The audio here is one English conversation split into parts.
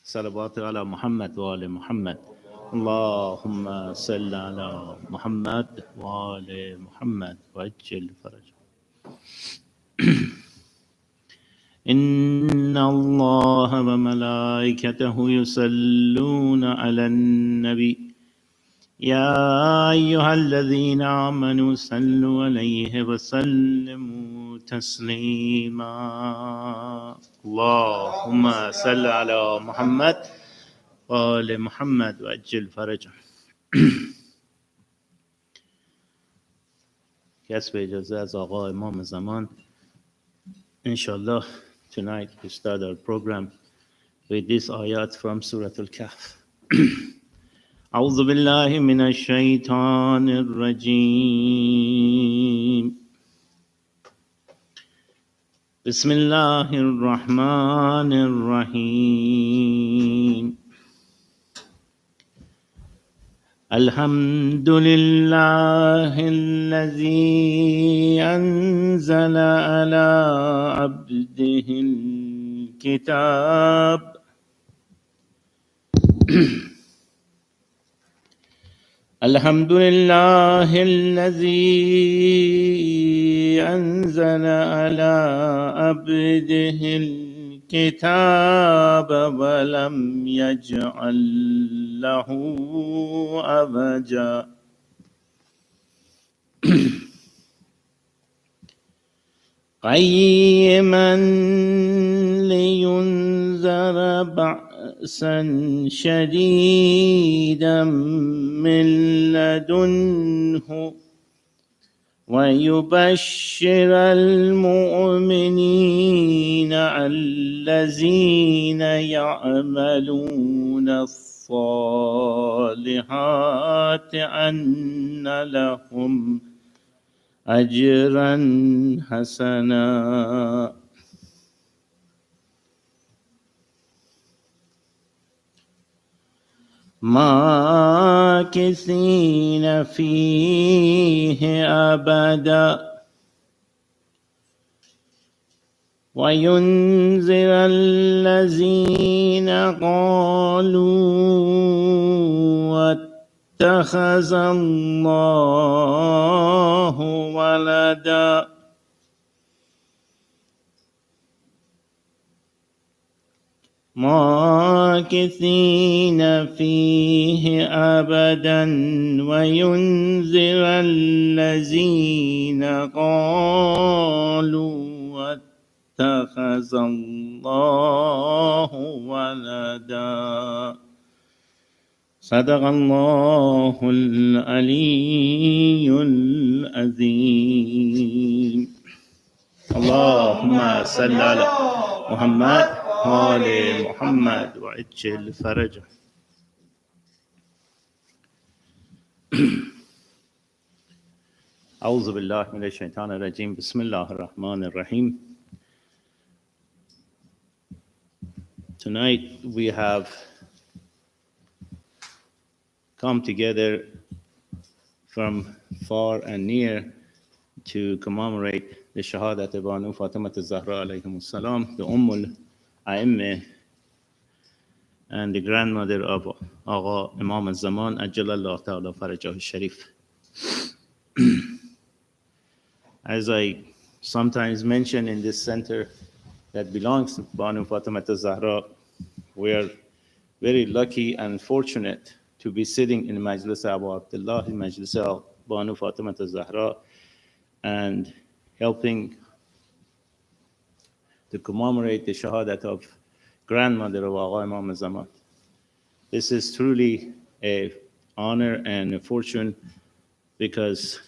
صلوات على محمد وآل محمد. اللهم صل على محمد وآل محمد وعجل فرجه. إن الله وملائكته يصلون على النبي يا أيها الذين آمنوا صلوا عليه وسلموا تسليما. اللهم صل على محمد وآل محمد وعجل فرجه. کسب اجازه از آقا امام زمان. Inshallah, tonight we start our program with this ayat from Surah Al-Kahf. أعوذ بالله من الشيطان الرجيم. بسم الله الرحمن الرحيم. الحمد لله الذي أنزل على عبده الكتاب الحمد لله الذي أنزل على عبده الكتاب ولم يجعل له عوجا. قيما لينذر بأسا شديدا من لدنه ويبشر المؤمنين الذين يعملون الصالحات أن لهم أجرا حسنا ماكثين فيه أبدا وينذر الذين قالوا اتخذ الله ولدا ماكثين فيه أبدا وينذر الذين قالوا اتخذ الله ولدا. صدق الله العلي العظيم. اللهم صل على محمد وآل محمد وعجل فرجه. أعوذ بالله من الشيطان الرجيم. بسم الله الرحمن الرحيم. Tonight we have come together from far and near to commemorate the Shahadat of Banu Fatimah Az-Zahra alayhim salam, the A'immah and the grandmother of Agha Imam al-Zaman Ajjalallahu Ta'ala Farajah Sharif. As I sometimes mention in this center that belongs to Banu Fatimah Az-Zahra, we are very lucky and fortunate to be sitting in Majlis Abu Abdullah, in Majlis Banu Fatimah Az-Zahra, and helping to commemorate the Shahadat of grandmother of Agha Imam al-Zaman. This is truly an honor and a fortune, because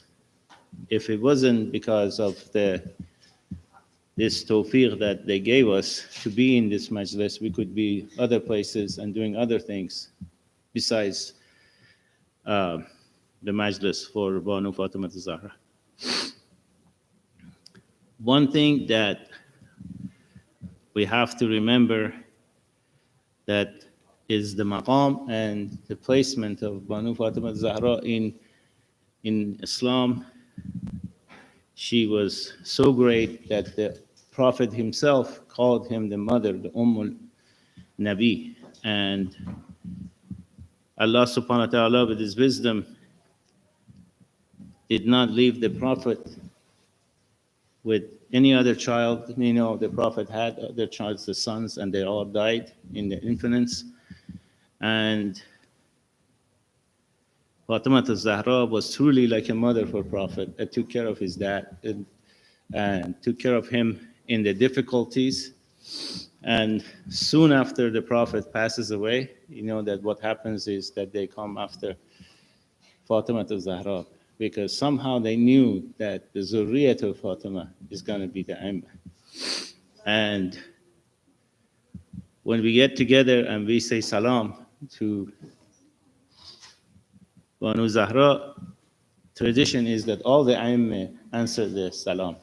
if it wasn't because of this tawfiq that they gave us to be in this majlis, we could be other places and doing other things besides the majlis for Banu Fatimah Az-Zahra. One thing that we have to remember that is the maqam and the placement of Banu Fatimah Az-Zahra in Islam. She was so great that the Prophet himself called him the mother, the Nabi. And Allah subhanahu wa ta'ala, with his wisdom, did not leave the Prophet with any other child. You know, the Prophet had other childs, the sons, and they all died in the infants. And Fatimah al-Zahra was truly like a mother for Prophet. It took care of his dad and took care of him in the difficulties. And soon after the Prophet passes away, you know that what happens is that they come after Fatimah al-Zahra, because somehow they knew that the Zurriyat of Fatima is going to be the Imam. And when we get together and we say salam to Banu Zahra, tradition is that all the Imam answer the salam,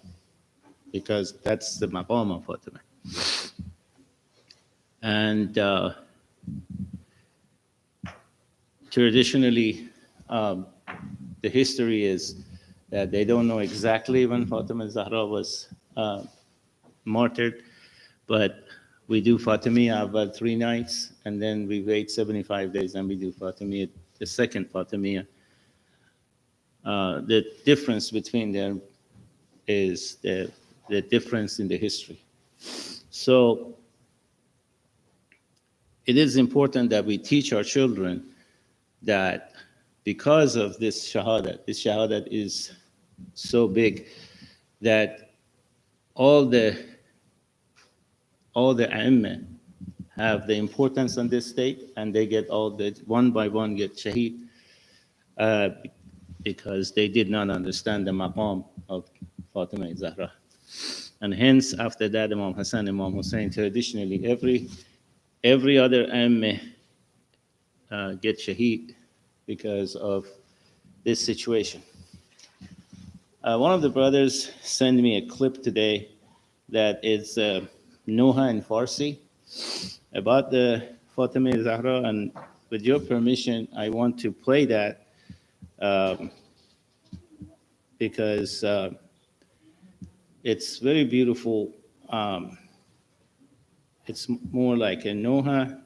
because that's the maqam of Fatima. And traditionally, the history is that they don't know exactly when Fatima Zahra was martyred, but we do Fatimiyya about 3 nights, and then we wait 75 days, and we do Fatimiyya, the second Fatimiyya. The difference between them is the difference in the history. So it is important that we teach our children that because of this Shahadat is so big that all the A'imma have the importance on this state, and they get all the, one by one get shaheed, because they did not understand the maqam of Fatima Zahra. And hence, after that, Imam Hassan, Imam Hussein, traditionally, every other A'imma get shaheed because of this situation. One of the brothers sent me a clip today that is Noha in Farsi about the Fatima Zahra, and with your permission, I want to play that because it's very beautiful. It's more like a Noha,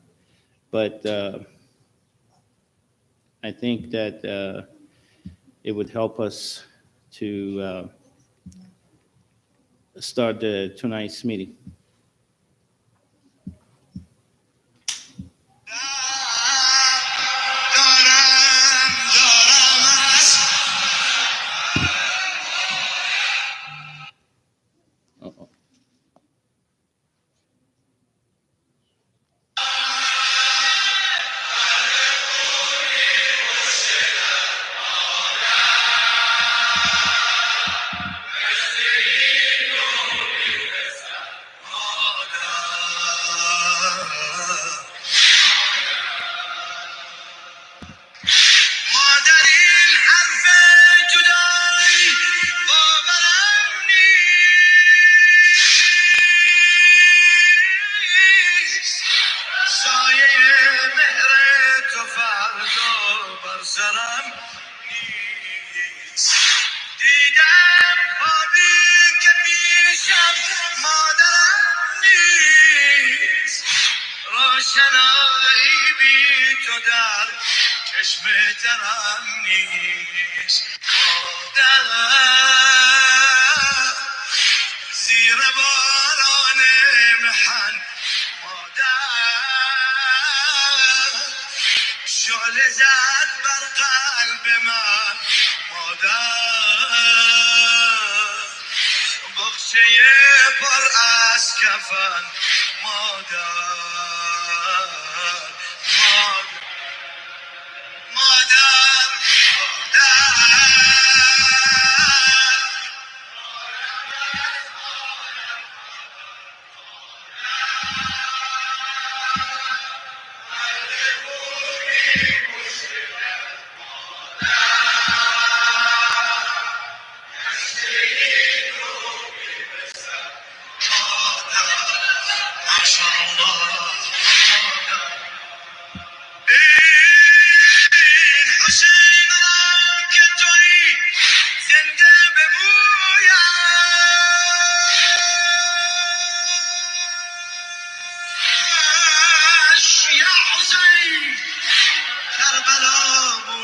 but I think that it would help us to start tonight's meeting. Uh-oh.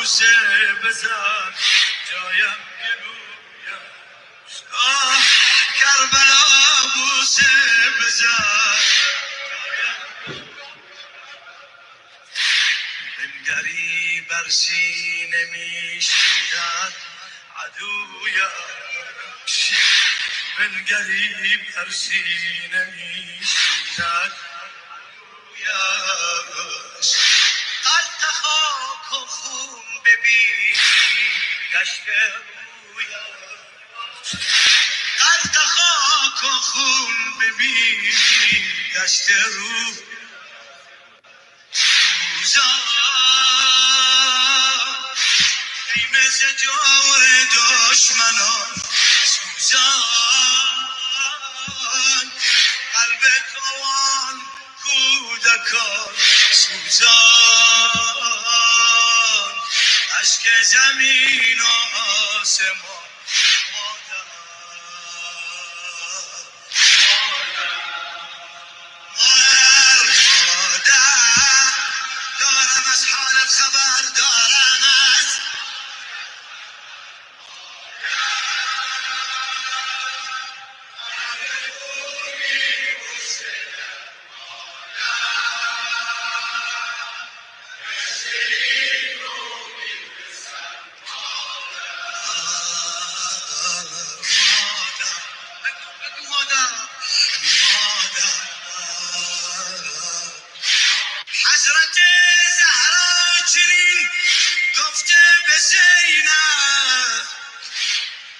بوسه بزن جایم گلویم Karbala بوسه بزن بنگری بر سینه میشیند عدویم بنگری بر سینه میشیند عدویم قلط خاک و خون ببین گشت رویم قلط خاک و خون ببین گشت رو سوزان قیمت جور دشمنان سوزان قلب توان کودکان سوزان اشک زمین و آسمان مادر دارم از حالت خبر دارم از حضرت زهرا چنین گفته به زینب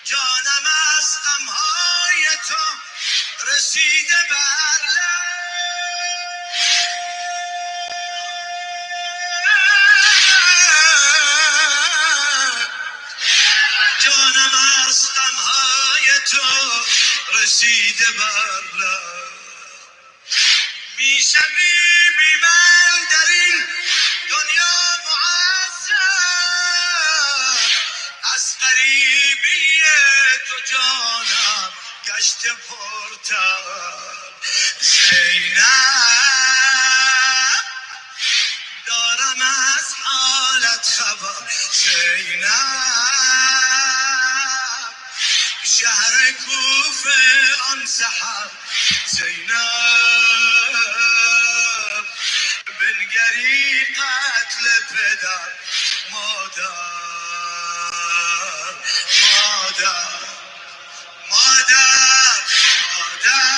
جانم از غمهای تو رسیده بر جانم از غمهای تو رسیده بر میشوی بی من در این دنیا معذب از غریبی تو جانم گشت پرتب زینب دارم از حالت خبر زینب شهر کوفه آن سحر زینب بنگری قتل پدر مادر مادر مادر مادر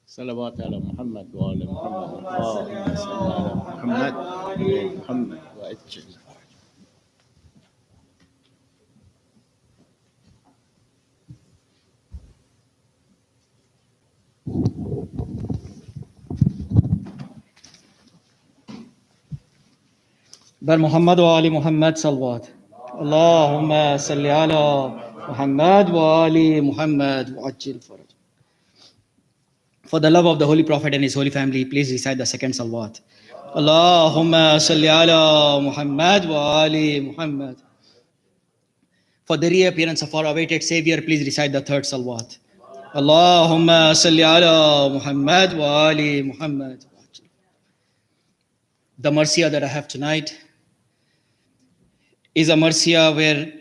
صلوات على محمد وآل محمد اللهم صل على محمد وآل محمد وأجل بر محمد و آل محمد صلوات اللهم صل على محمد و آل محمد وعجل fridge. For the love of the Holy Prophet and his holy family, please recite the second salawat. Allahumma salli ala Muhammad wa ali Muhammad. For the reappearance of our awaited Savior, please recite the third salawat. Allahumma salli ala Muhammad wa ali Muhammad. The marsiya that I have tonight is a marsiya where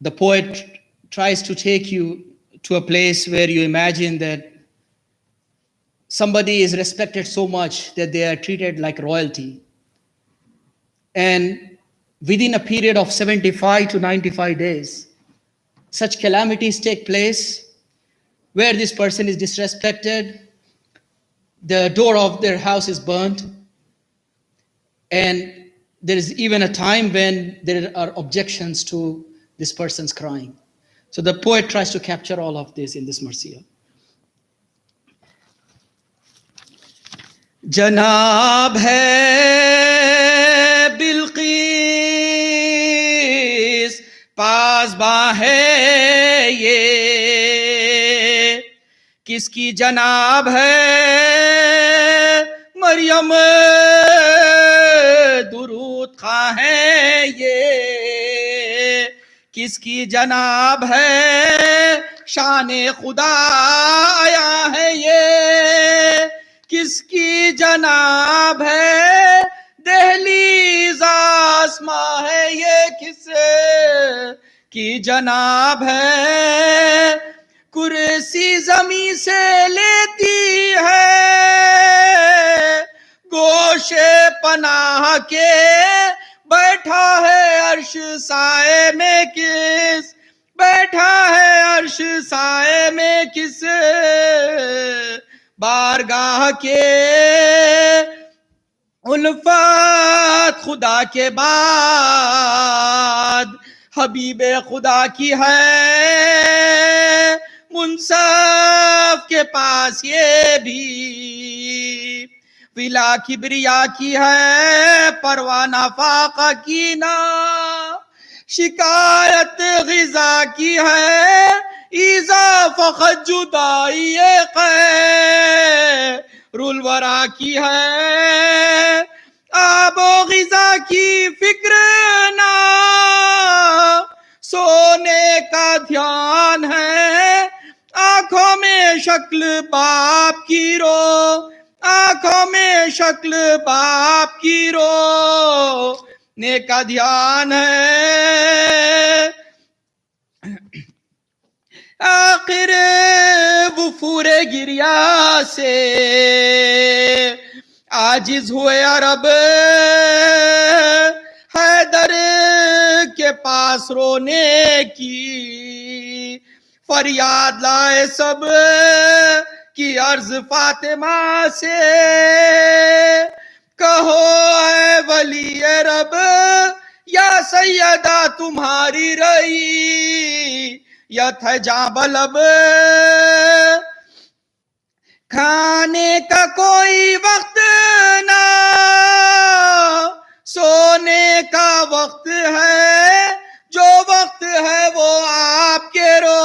the poet tries to take you to a place where you imagine that somebody is respected so much that they are treated like royalty. And within a period of 75 to 95 days, such calamities take place where this person is disrespected, the door of their house is burnt, and there is even a time when there are objections to this person's crying. So the poet tries to capture all of this in this marsiya. Janab hai Bilqis, pasba hai ye, kiski janab hai Maryam, durud kha hai ye, کس کی جناب ہے شان خدا آیا ہے یہ، کس کی جناب ہے دہلیز آسماں ہے یہ، کس کی جناب ہے کرسی زمین سے لیتی ہے گوشے پناہ کے، بیٹھا ہے عرش سائے میں کس، بیٹھا ہے عرش سائے میں کس بارگاہ کے، الفت خدا کے بعد حبیب خدا کی ہے، منصف کے پاس یہ بھی ولا کبریا کی ہے، پروانہ فاقہ کی نہ شکایت غذا کی ہے، ایزا فقط جدائی خیر الورا کی ہے، آب و غذا کی فکر نہ سونے کا دھیان ہے، آنکھوں میں شکل باپ کی رو، آنکھوں میں شکل باپ کی رو نے کا دھیان ہے، آخر وفور گریا سے عاجز ہوئے عرب، حیدر کے پاس رونے کی فریاد لائے سب کی عرض فاطمہ سے، کہو اے ولی رب یا سیدہ تمہاری رئی یت ہے جاں بلب، کھانے کا کوئی وقت نہ سونے کا وقت ہے، جو وقت ہے وہ آپ کے رو،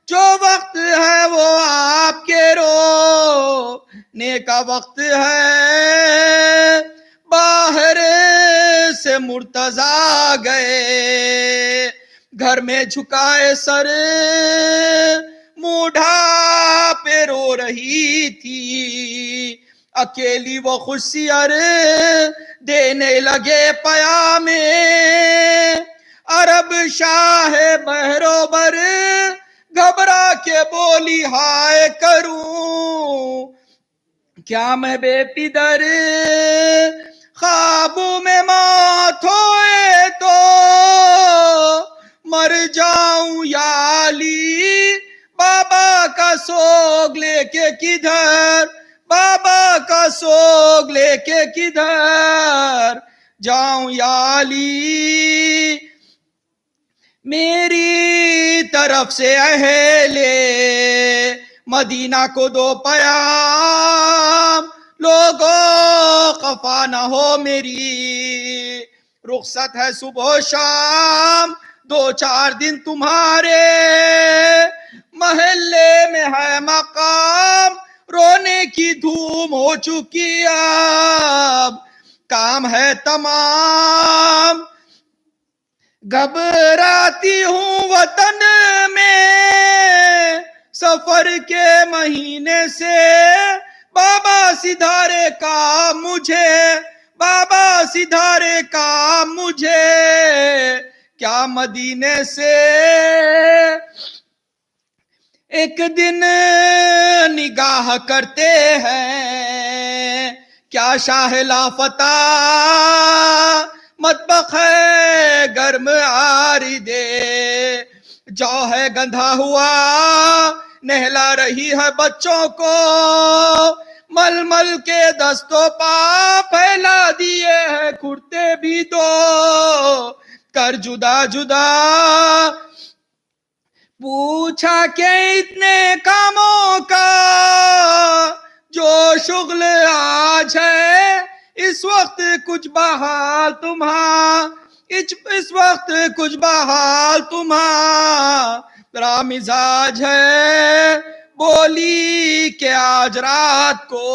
جو وقت ہے وہ آپ کے رو نے کا وقت ہے، باہر سے مرتضیٰ گئے گھر میں جھکائے سر، موڈھا پہ رو رہی تھی اکیلی وہ خوشیار، دینے لگے پیام عرب شاہ بہروبر، گھبرا کے بولی ہائے کروں کیا میں بے پدر، خوابوں میں موت ہوئے تو مر جاؤں یا علی، بابا کا سوگ لے کے کدھر، بابا کا سوگ لے کے کدھر جاؤں یا علی، میری طرف سے اہل مدینہ کو دو پیام، لوگوں خفا نہ ہو میری رخصت ہے صبح و شام، دو چار دن تمہارے محلے میں ہے مقام، رونے کی دھوم ہو چکی اب کام ہے تمام، گھبراتی ہوں وطن میں سفر کے مہینے سے، بابا سدھارے کام مجھے، بابا سدھارے کام مجھے کیا مدینے سے، ایک دن نگاہ کرتے ہیں کیا شاہ لافتہ، مطبخ ہے گرم آری دے، جو ہے گندھا ہوا نہلا رہی ہے بچوں کو، مل مل کے دستوں پا پھیلا دیے ہیں کرتے بھی دو کر جدا جدا، پوچھا کہ اتنے کاموں کا جو شغل آج ہے، اس وقت کچھ بحال تمہاں، اس وقت کچھ بحال تمہارا مزاج ہے، بولی کہ آج رات کو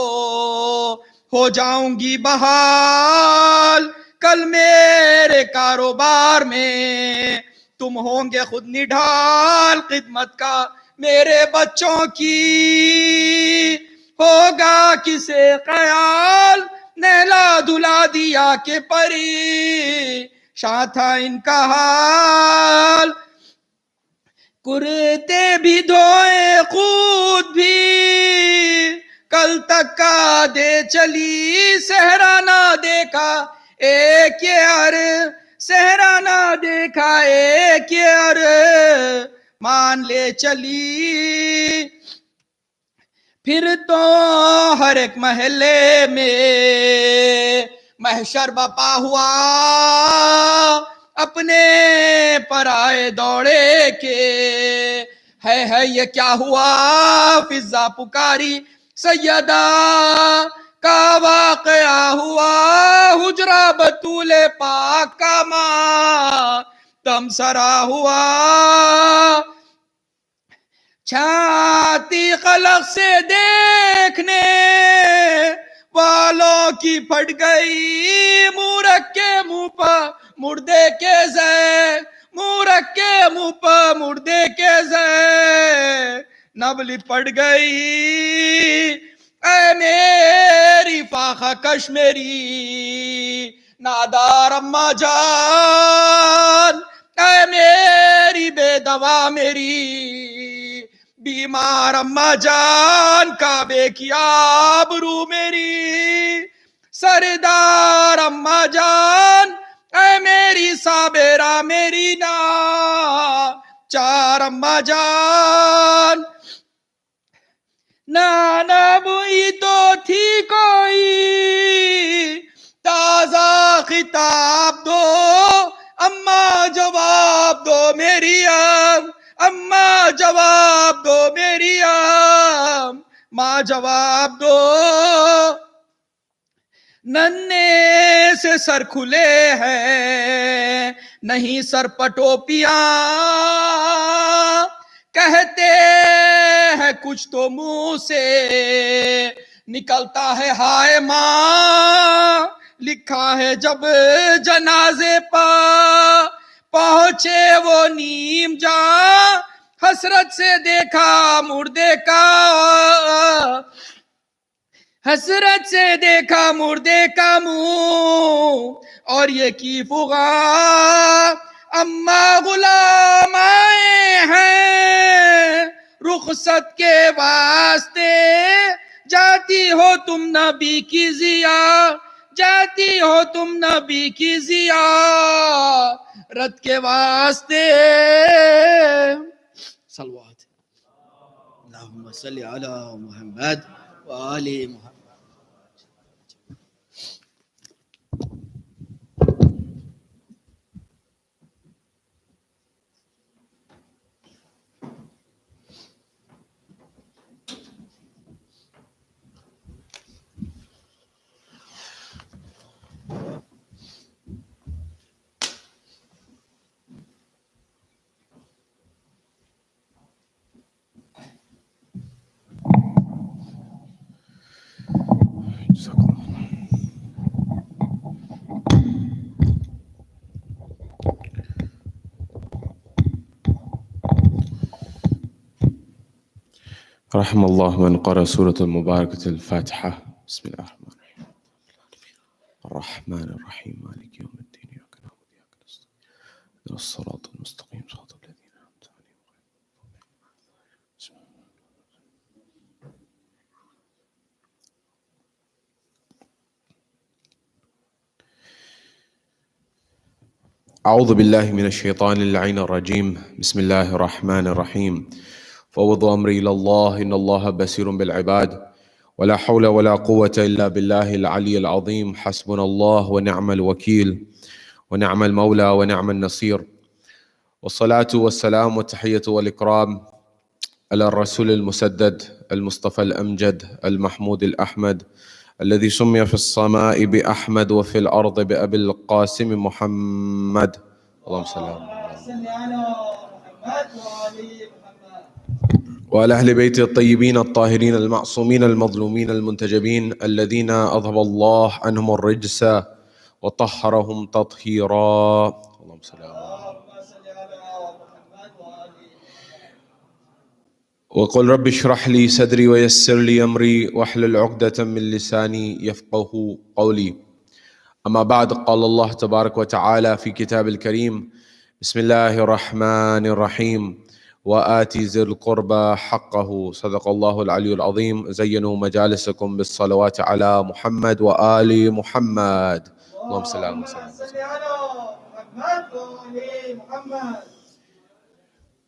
ہو جاؤں گی بحال، کل میرے کاروبار میں تم ہوں گے خود نڈھال خدمت کا میرے بچوں کی، ہوگا کسے خیال نہلا دھلا دیا کہ پری شاہ تھا ان کا حال، کرتے بھی دھوئے خود بھی کل تک کا دے چلی، صحرا نہ دیکھا ایک یار، صحرا نہ دیکھا ایک یار مان لے چلی، پھر تو ہر ایک محلے میں محشر بپا ہوا، اپنے پرائے دوڑے کے ہے یہ کیا ہوا، فضا پکاری سیدہ کا واقعہ ہوا، حجرہ بطول پاک کا ماتم سرا ہوا، چھاتی خلق سے دیکھنے والوں کی پھٹ گئی، منہ رکھ کے منہ پر مردے کے زے، منہ رکھ کے منہ پر مردے کے زے نبلی پڑ گئی، اے میری فاخہ کشمیری نادار اماں جان، اے میری بے دوا میری بیمار اماں جان، کعبے کی آبرو میری سردار اماں جان، اے میری صابرہ میری نا چار اماں جان، نانا بوئی تو تھی کوئی تازہ خطاب دو، اماں جواب دو میری اماں جواب دو میری ماں جواب دو، ننھے سے سر کھلے ہیں نہیں سر پٹوپیاں، کہتے ہیں کچھ تو منہ سے نکلتا ہے ہائے ماں، لکھا ہے جب جنازے پا پہنچے وہ نیم جاں، حسرت سے دیکھا مردے کا، حسرت سے دیکھا مردے کا منہ اور یہ کی فغاں، اماں غلام آئے ہیں رخصت کے واسطے، جاتی ہو تم نبی کی ضیا، جاتی ہو تم نبی کی زیارت کے واسطے، صلوات اللہم صلی علی محمد وآل محمد۔ رحم الله من قرأ سورة المباركة الفاتحة. بسم الله الرحمن الرحيم. الرحمن الرحيم مالك يوم الدين، إياك نعبد وإياك نستعين، اهدنا الصراط المستقيم صراط الذين أنعمت عليهم غير المغضوب عليهم. أعوذ بالله من الشيطان اللعين الرجيم. بسم الله الرحمن الرحيم. فوض أمري إلى الله إن الله بصير بالعباد، ولا حول ولا قوة إلا بالله العلي العظيم. حسبنا الله ونعم الوكيل ونعم المولى ونعم النصير، والصلاة والسلام والتحية والإكرام على الرسول المسدد المصطفى الأمجد المحمود الأحمد، الذي سمي في السماء بأحمد وفي الأرض بأبي القاسم محمد. اللهم صل على محمد وعلى أهل بيت الطيبين الطاهرين المعصومين المظلومين المنتجبين، الذين أذهب الله عنهم الرجس وطهرهم تطهيرا. اللهم صل على وقل رب اشرح لي صدري ويسر لي أمري واحلل عقدة من لساني يفقه قولي. أما بعد، قال الله تبارك وتعالى في كتاب الكريم: بسم الله الرحمن الرحيم وآتي ذي القربى حقه. صدق الله العلي العظيم. زينوا مجالسكم بالصلوات على محمد وآل محمد. اللهم صل على محمد.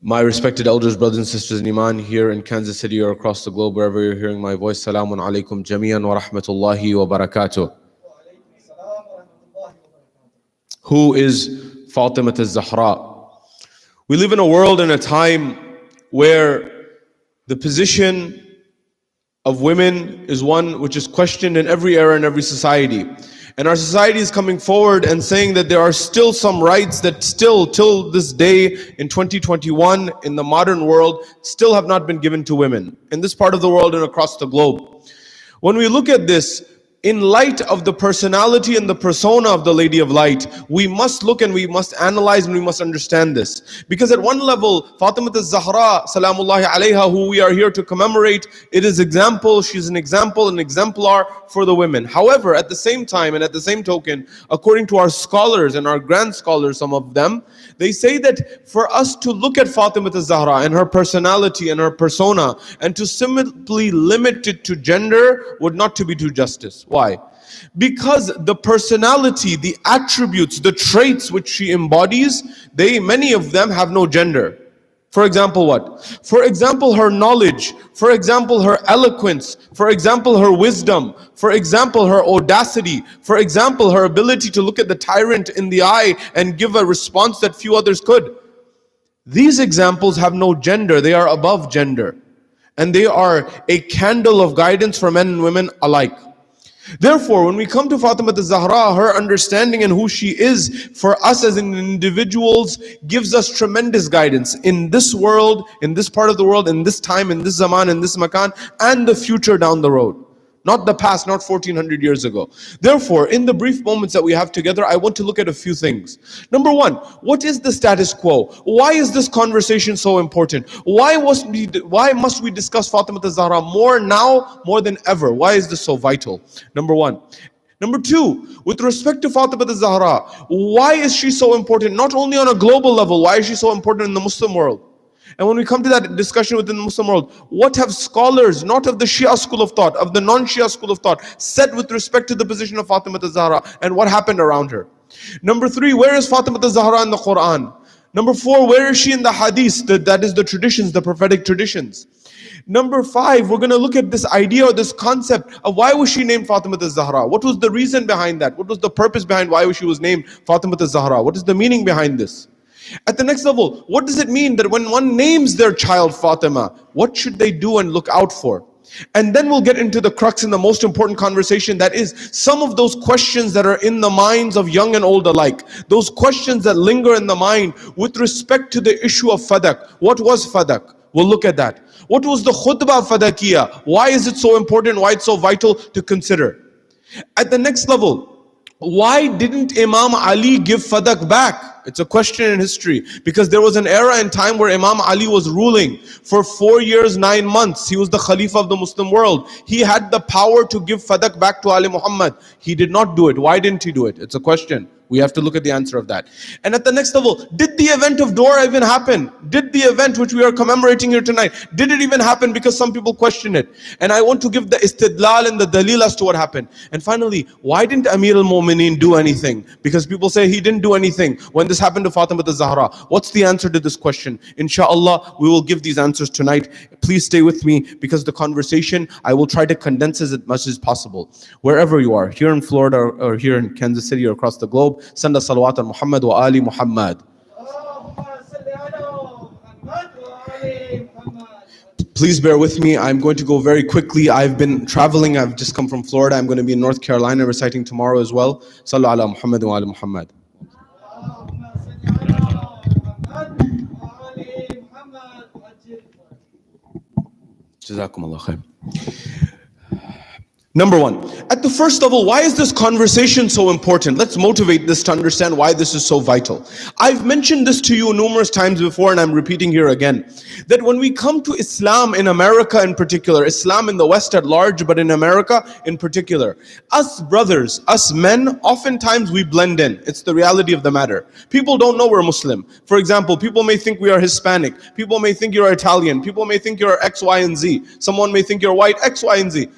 My respected elders, brothers and sisters in Iman here in Kansas City or across the globe, wherever you're hearing my voice, Salamun alaikum jami'an wa rahmatullahi wa barakatuh. Who is Fatimah al-Zahra? We live in a world and a time where the position of women is one which is questioned in every era and every society. And our society is coming forward and saying that there are still some rights that still, till this day in 2021, in the modern world, still have not been given to women in this part of the world and across the globe. When we look at this, in light of the personality and the persona of the Lady of Light, we must look and we must analyze and we must understand this. Because at one level, Fatimah al-Zahra, salamullahi alayha, who we are here to commemorate, it is example, she's an example, an exemplar for the women. However, at the same time and at the same token, according to our scholars and our grand scholars, some of them, they say that for us to look at Fatimah al-Zahra and her personality and her persona and to simply limit it to gender would not to be do justice. Why? Because the personality, the attributes, the traits which she embodies, many of them have no gender. For example, what? For example, her knowledge. For example, her eloquence. For example, her wisdom. For example, her audacity. For example, her ability to look at the tyrant in the eye and give a response that few others could. These examples have no gender. They are above gender. And they are a candle of guidance for men and women alike. Therefore, when we come to Fatimah al-Zahra, her understanding and who she is for us as individuals gives us tremendous guidance in this world, in this part of the world, in this time, in this zaman, in this makan, and the future down the road. Not the past, not 1400 years ago. Therefore, in the brief moments that we have together, I want to look at a few things. Number one, what is the status quo? Why is this conversation so important? Why must we discuss Fatimah al-Zahra more now, more than ever? Why is this so vital? Number one. Number two, with respect to Fatimah al-Zahra, why is she so important? Not only on a global level, why is she so important in the Muslim world? And when we come to that discussion within the Muslim world, what have scholars, not of the Shia school of thought, of the non-Shia school of thought, said with respect to the position of Fatimah al-Zahra and what happened around her? Number three, where is Fatimah al-Zahra in the Quran? Number four, where is she in the hadith? That is the traditions, the prophetic traditions. Number five, we're going to look at this idea or this concept of why was she named Fatimah al-Zahra? What was the reason behind that? What was the purpose behind why she was named Fatimah al-Zahra? What is the meaning behind this? At the next level, what does it mean that when one names their child Fatima, what should they do and look out for? And then we'll get into the crux and the most important conversation, that is some of those questions that are in the minds of young and old alike. Those questions that linger in the mind with respect to the issue of fadak. What was fadak? We'll look at that. What was the khutbah fadakiya? Why is it so important? Why it's so vital to consider? At the next level, why didn't Imam Ali give fadak back? It's a question in history, because there was an era in time where Imam Ali was ruling for 4 years, 9 months. He was the Khalifa of the Muslim world. He had the power to give fadak back to Ali Muhammad. He did not do it. Why didn't he do it? It's a question. We have to look at the answer of that. And at the next level, did the event of Dora even happen? Did the event which we are commemorating here tonight, did it even happen? Because some people question it. And I want to give the istidlal and the dalil as to what happened. And finally, why didn't Amir al-Mu'mineen do anything? Because people say he didn't do anything when this happened to Fatimah al-Zahra. What's the answer to this question? Inshallah, we will give these answers tonight. Please stay with me, because the conversation, I will try to condense as much as possible. Wherever you are, here in Florida or here in Kansas City or across the globe, send us salawat on Muhammad wa ali Muhammad. Please bear with me. I'm going to go very quickly. I've been traveling. I've just come from Florida. I'm going to be in North Carolina reciting tomorrow as well. Sallu ala Muhammad wa ali Muhammad. Jazakum Allah khair. Number one, at the first level, why is this conversation so important? Let's motivate this to understand why this is so vital. I've mentioned this to you numerous times before, and I'm repeating here again, that when we come to Islam in America in particular, Islam in the West at large, but in America in particular, us brothers, us men, oftentimes we blend in. It's the reality of the matter. People don't know we're Muslim. For example, people may think we are Hispanic. People may think you're Italian. People may think you're X, Y, and Z. Someone may think you're white, X, Y, and Z.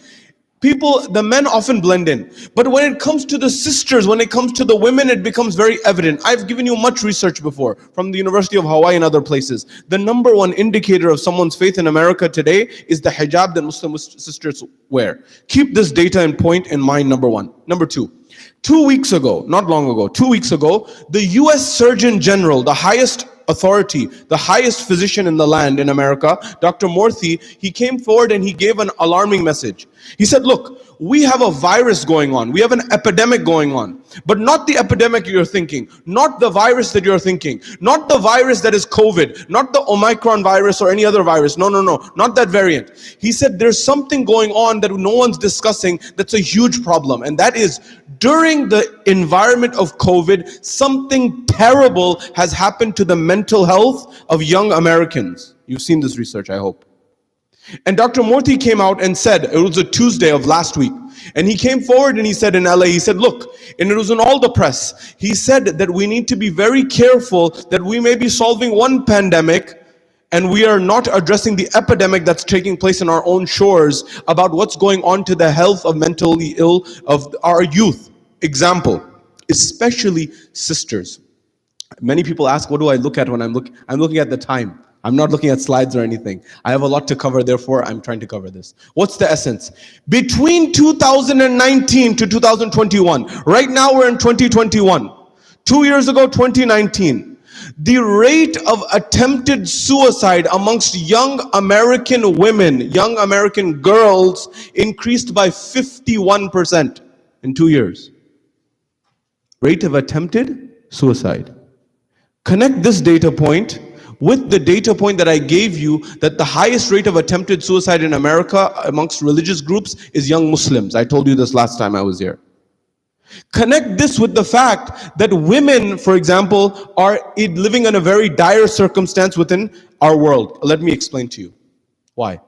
People, the men often blend in. But when it comes to the sisters, when it comes to the women, it becomes very evident. I've given you much research before from the University of Hawaii and other places. The number one indicator of someone's faith in America today is the hijab that Muslim sisters wear. Keep this data and point in mind, number one. Number two, 2 weeks ago, not long ago, 2 weeks ago, the US Surgeon General, the highest authority, the highest physician in the land in America, Dr. Murthy, he came forward and he gave an alarming message. He said, look, we have a virus going on. We have an epidemic going on. But not the epidemic you're thinking. Not the virus that you're thinking. Not the virus that is COVID. Not the Omicron virus or any other virus. No. Not that variant. He said there's something going on that no one's discussing that's a huge problem. And that is, during the environment of COVID, something terrible has happened to the mental health of young Americans. You've seen this research, I hope. And Dr. Murthy came out and said, it was a Tuesday of last week, and he came forward and he said in LA, he said, look, and it was in all the press, he said that we need to be very careful that we may be solving one pandemic and we are not addressing the epidemic that's taking place in our own shores about what's going on to the health of mentally ill of our youth. Example, especially sisters. Many people ask, what do I look at when I'm looking at the time. I'm not looking at slides or anything. I have a lot to cover, therefore I'm trying to cover this. What's the essence? Between 2019 to 2021, right now we're in 2021. 2 years ago, 2019, the rate of attempted suicide amongst young American women, young American girls, increased by 51% in 2 years. Rate of attempted suicide. Connect this data point with the data point that I gave you, that the highest rate of attempted suicide in America amongst religious groups is young Muslims. I told you this last time I was here. Connect this with the fact that women, for example, are living in a very dire circumstance within our world. Let me explain to you why.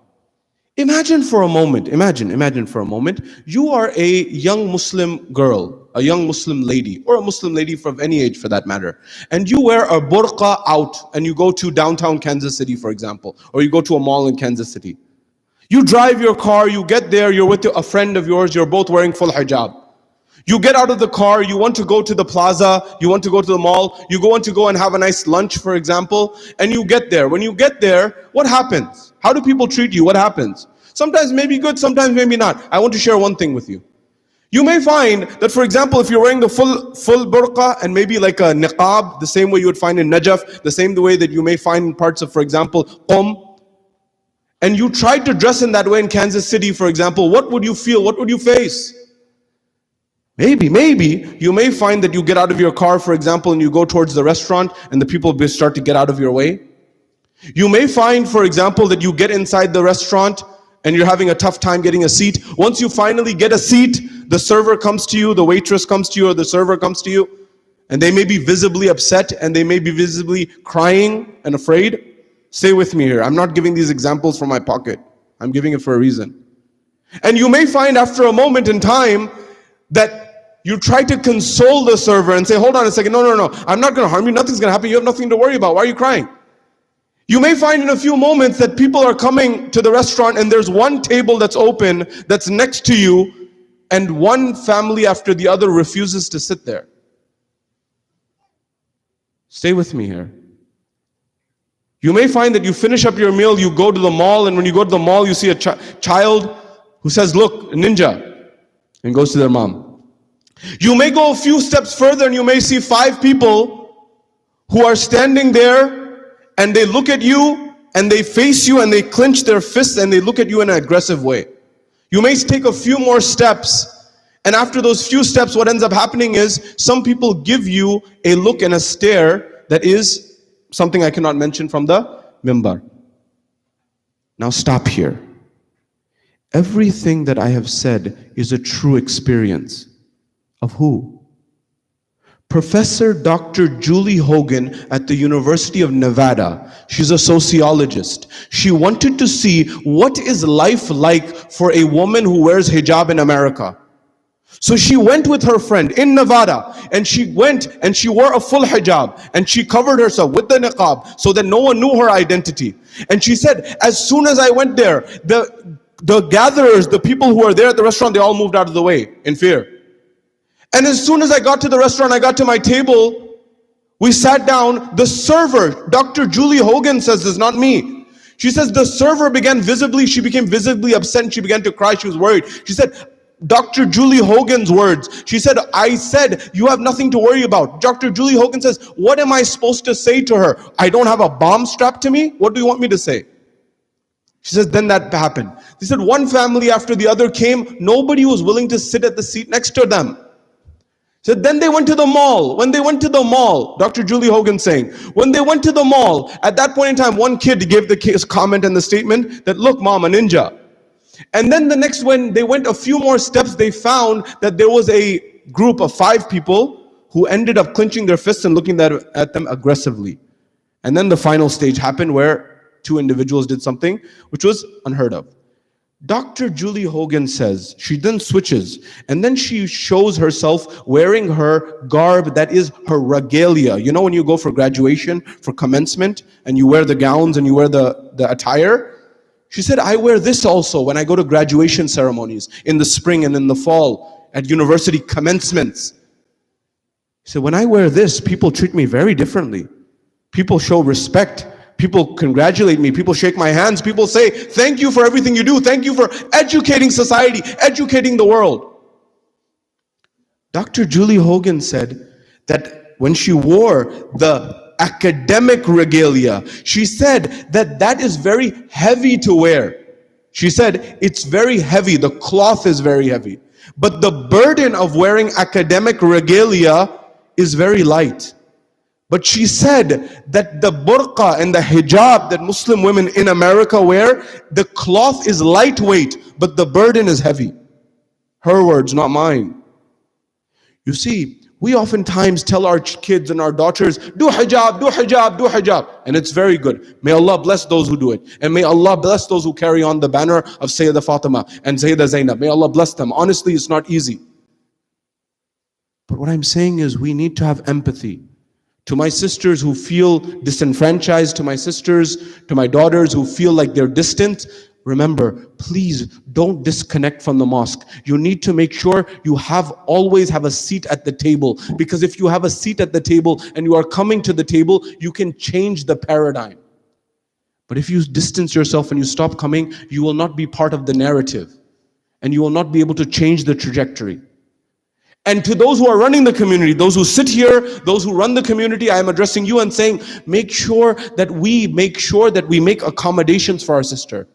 Imagine for a moment, imagine for a moment, you are a young Muslim girl, a young Muslim lady, or a Muslim lady from any age for that matter, and you wear a burqa out and you go to downtown Kansas City, for example, or you go to a mall in Kansas City. You drive your car, you get there, you're with a friend of yours, you're both wearing full hijab. You get out of the car, you want to go to the plaza, you want to go to the mall, you want to go and have a nice lunch, for example, and you get there. When you get there, what happens? How do people treat you? What happens? Sometimes maybe good, sometimes maybe not. I want to share one thing with you. You may find that, for example, if you're wearing the full burqa and maybe like a niqab, the same way you would find in Najaf, the same way that you may find in parts of, for example, Qom, and you tried to dress in that way in Kansas City, for example, what would you feel? What would you face? Maybe you may find that you get out of your car, for example, and you go towards the restaurant and the people start to get out of your way. You may find, for example, that you get inside the restaurant and you're having a tough time getting a seat. Once you finally get a seat, the server comes to you, the waitress comes to you, or the server comes to you, and they may be visibly upset and they may be visibly crying and afraid. Stay with me here. I'm not giving these examples from my pocket. I'm giving it for a reason. And you may find after a moment in time that you try to console the server and say, hold on a second, no, I'm not going to harm you, nothing's going to happen, you have nothing to worry about, why are you crying? You may find in a few moments that people are coming to the restaurant and there's one table that's open that's next to you and one family after the other refuses to sit there. Stay with me here. You may find that you finish up your meal, you go to the mall, and when you go to the mall you see a child who says, look, ninja, and goes to their mom. You may go a few steps further and you may see 5 people who are standing there and they look at you and they face you and they clench their fists and they look at you in an aggressive way. You may take a few more steps, and after those few steps what ends up happening is some people give you a look and a stare that is something I cannot mention from the mimbar. Now stop here. Everything that I have said is a true experience. Of who? Professor Dr. Julie Hogan at the University of Nevada. She's a sociologist. She wanted to see what is life like for a woman who wears hijab in America. So she went with her friend in Nevada, and she went and she wore a full hijab and she covered herself with the niqab so that no one knew her identity. And she said, as soon as I went there, the gatherers, the people who were there at the restaurant, they all moved out of the way in fear. And as soon as I got to the restaurant, I got to my table, we sat down. The server, Dr. Julie Hogan says this, not me. She says the server she became visibly upset. She began to cry. She was worried. She said, Dr. Julie Hogan's words. She said, I said, you have nothing to worry about. Dr. Julie Hogan says, what am I supposed to say to her? I don't have a bomb strapped to me? What do you want me to say? She says, then that happened. They said one family after the other came. Nobody was willing to sit at the seat next to them. So then they went to the mall. When they went to the mall, Dr. Julie Hogan saying, when they went to the mall, at that point in time, one kid gave the comment and the statement that, look, mom, a ninja. And then the next, when they went a few more steps, they found that there was a group of 5 people who ended up clenching their fists and looking at them aggressively. And then the final stage happened where 2 individuals did something which was unheard of. Dr. Julie Hogan says, she then switches, and then she shows herself wearing her garb that is her regalia. You know when you go for graduation, for commencement, and you wear the gowns and you wear the attire? She said, I wear this also when I go to graduation ceremonies in the spring and in the fall at university commencements. She said, when I wear this, people treat me very differently. People show respect. People congratulate me. People shake my hands. People say, thank you for everything you do. Thank you for educating society, educating the world. Dr. Julie Hogan said that when she wore the academic regalia, she said that is very heavy to wear. She said it's very heavy. The cloth is very heavy. But the burden of wearing academic regalia is very light. But she said that the burqa and the hijab that Muslim women in America wear, the cloth is lightweight, but the burden is heavy. Her words, not mine. You see, we oftentimes tell our kids and our daughters, do hijab, do hijab, do hijab. And it's very good. May Allah bless those who do it. And may Allah bless those who carry on the banner of Sayyida Fatimah and Sayyida Zainab. May Allah bless them. Honestly, it's not easy. But what I'm saying is we need to have empathy. To my sisters who feel disenfranchised, to my sisters, to my daughters who feel like they're distant, remember, please don't disconnect from the mosque. You need to make sure you always have a seat at the table. Because if you have a seat at the table and you are coming to the table, you can change the paradigm. But if you distance yourself and you stop coming, you will not be part of the narrative. And you will not be able to change the trajectory. And to those who are running the community, those who sit here, those who run the community, I am addressing you and saying, make sure that we make accommodations for our sisters.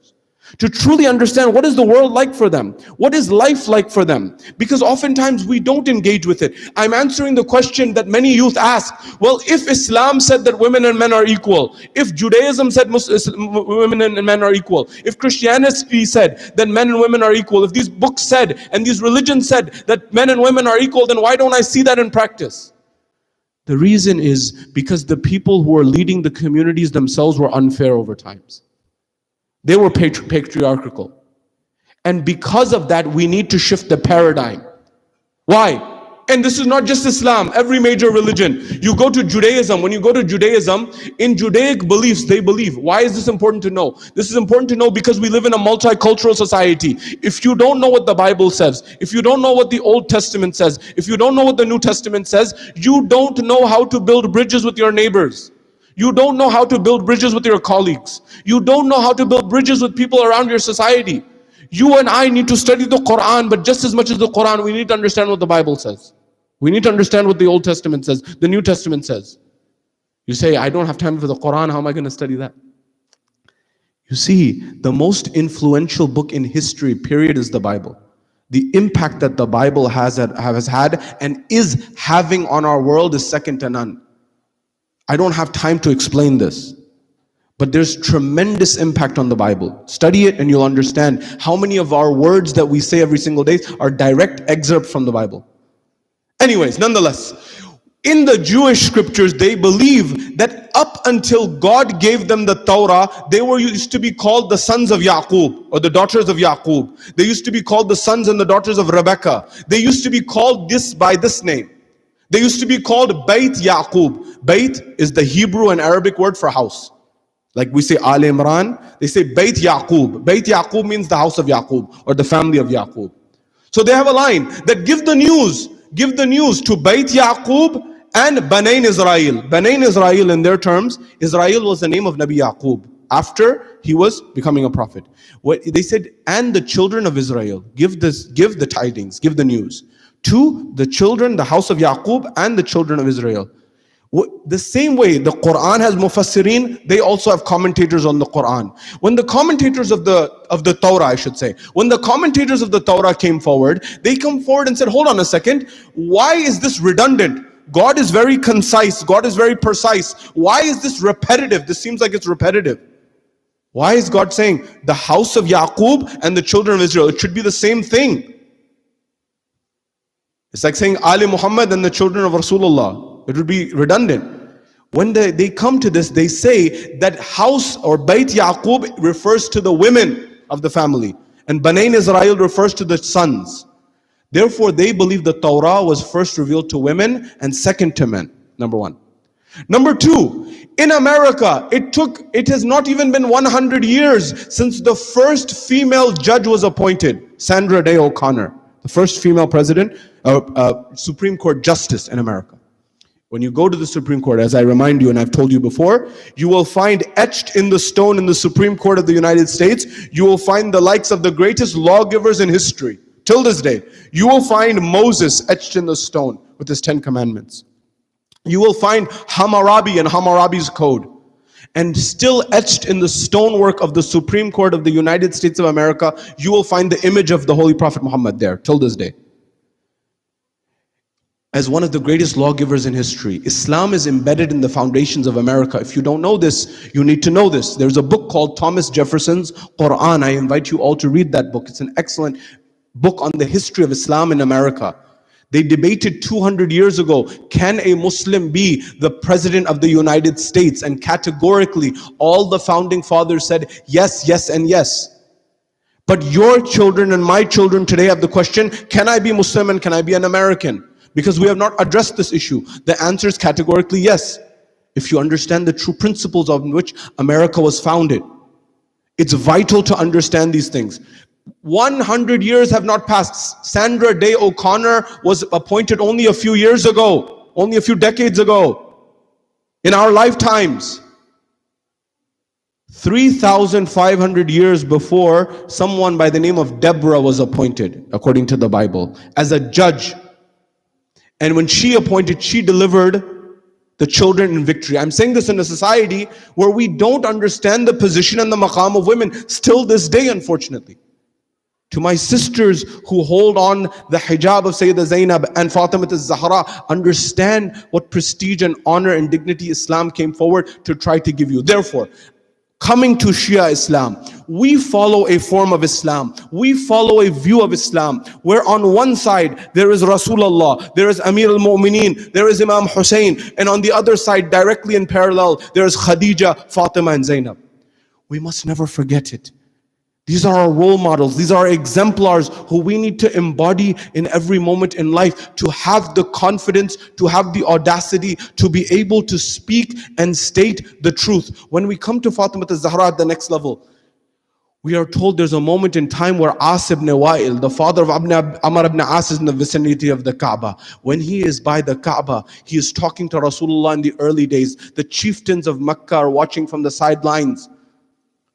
To truly understand what is the world like for them? What is life like for them? Because oftentimes we don't engage with it. I'm answering the question that many youth ask. Well, if Islam said that women and men are equal, if Judaism said women and men are equal, if Christianity said that men and women are equal, if these books said and these religions said that men and women are equal, then why don't I see that in practice? The reason is because the people who are leading the communities themselves were unfair over times. They were patriarchal. And because of that, we need to shift the paradigm. Why? And this is not just Islam, every major religion. You go to Judaism, when you go to Judaism, in Judaic beliefs, they believe. Why is this important to know? This is important to know because we live in a multicultural society. If you don't know what the Bible says, if you don't know what the Old Testament says, if you don't know what the New Testament says, you don't know how to build bridges with your neighbors. You don't know how to build bridges with your colleagues. You don't know how to build bridges with people around your society. You and I need to study the Quran, but just as much as the Quran, we need to understand what the Bible says. We need to understand what the Old Testament says, the New Testament says. You say, I don't have time for the Quran, how am I going to study that? You see, the most influential book in history, period, is the Bible. The impact that the Bible has had and is having on our world is second to none. I don't have time to explain this. But there's tremendous impact on the Bible. Study it and you'll understand how many of our words that we say every single day are direct excerpt from the Bible. Anyways, nonetheless, in the Jewish scriptures, they believe that up until God gave them the Torah, they were used to be called the sons of Yaqub or the daughters of Yaqub. They used to be called the sons and the daughters of Rebecca. They used to be called this by this name. They used to be called Beit Yaqub. Beit is the Hebrew and Arabic word for house. Like we say Al Imran, they say Beit Yaqub. Beit Yaqub means the house of Yaqub or the family of Yaqub. So they have a line that give the news to Beit Yaqub and Banain Israel. Banain Israel in their terms, Israel was the name of Nabi Yaqub after he was becoming a prophet. They said, and the children of Israel, give the tidings, give the news to the children, the house of Yaqub and the children of Israel. The same way the Quran has mufassirin, they also have commentators on the Quran. When the commentators of the Torah, I should say, when the commentators of the Torah came forward, they come forward and said, hold on a second, why is this redundant? God is very concise, God is very precise. Why is this repetitive? This seems like it's repetitive. Why is God saying the house of Yaqub and the children of Israel? It should be the same thing. It's like saying Ali Muhammad and the children of Rasulullah. It would be redundant. When they come to this, they say that house or Beit Yaqub refers to the women of the family, and Banain Israel refers to the sons. Therefore, they believe the Torah was first revealed to women and second to men. Number one. Number two, in America, it has not even been 100 years since the first female judge was appointed, Sandra Day O'Connor, the first female president, Supreme Court justice in America. When you go to the Supreme Court, as I remind you and I've told you before, you will find etched in the stone in the Supreme Court of the United States, you will find the likes of the greatest lawgivers in history. Till this day, you will find Moses etched in the stone with his 10 commandments. You will find Hammurabi and Hammurabi's code. And still etched in the stonework of the Supreme Court of the United States of America, you will find the image of the Holy Prophet Muhammad there, till this day. As one of the greatest lawgivers in history, Islam is embedded in the foundations of America. If you don't know this, you need to know this. There's a book called Thomas Jefferson's Quran. I invite you all to read that book. It's an excellent book on the history of Islam in America. They debated 200 years ago, can a Muslim be the president of the United States? And categorically, all the founding fathers said, yes, yes, and yes. But your children and my children today have the question, can I be Muslim and can I be an American? Because we have not addressed this issue. The answer is categorically yes. If you understand the true principles on which America was founded, it's vital to understand these things. 100 years have not passed. Sandra Day O'Connor was appointed only a few years ago, only a few decades ago, in our lifetimes. 3,500 years before, someone by the name of Deborah was appointed, according to the Bible, as a judge. And when she appointed, she delivered the children in victory. I'm saying this in a society where we don't understand the position and the maqam of women, still this day, unfortunately. To my sisters who hold on the hijab of Sayyida Zainab and Fatimah Az-Zahra, understand what prestige and honor and dignity Islam came forward to try to give you. Therefore, coming to Shia Islam, we follow a form of Islam. We follow a view of Islam where on one side there is Rasulullah, there is Amir al-Mu'mineen, there is Imam Hussein, and on the other side, directly in parallel, there is Khadija, Fatima, and Zainab. We must never forget it. These are our role models. These are exemplars who we need to embody in every moment in life, to have the confidence, to have the audacity, to be able to speak and state the truth. When we come to Fatimah Az-Zahra at the next level, we are told there's a moment in time where As ibn Wa'il, the father of Amr ibn As, is in the vicinity of the Kaaba. When he is by the Kaaba, he is talking to Rasulullah in the early days. The chieftains of Mecca are watching from the sidelines.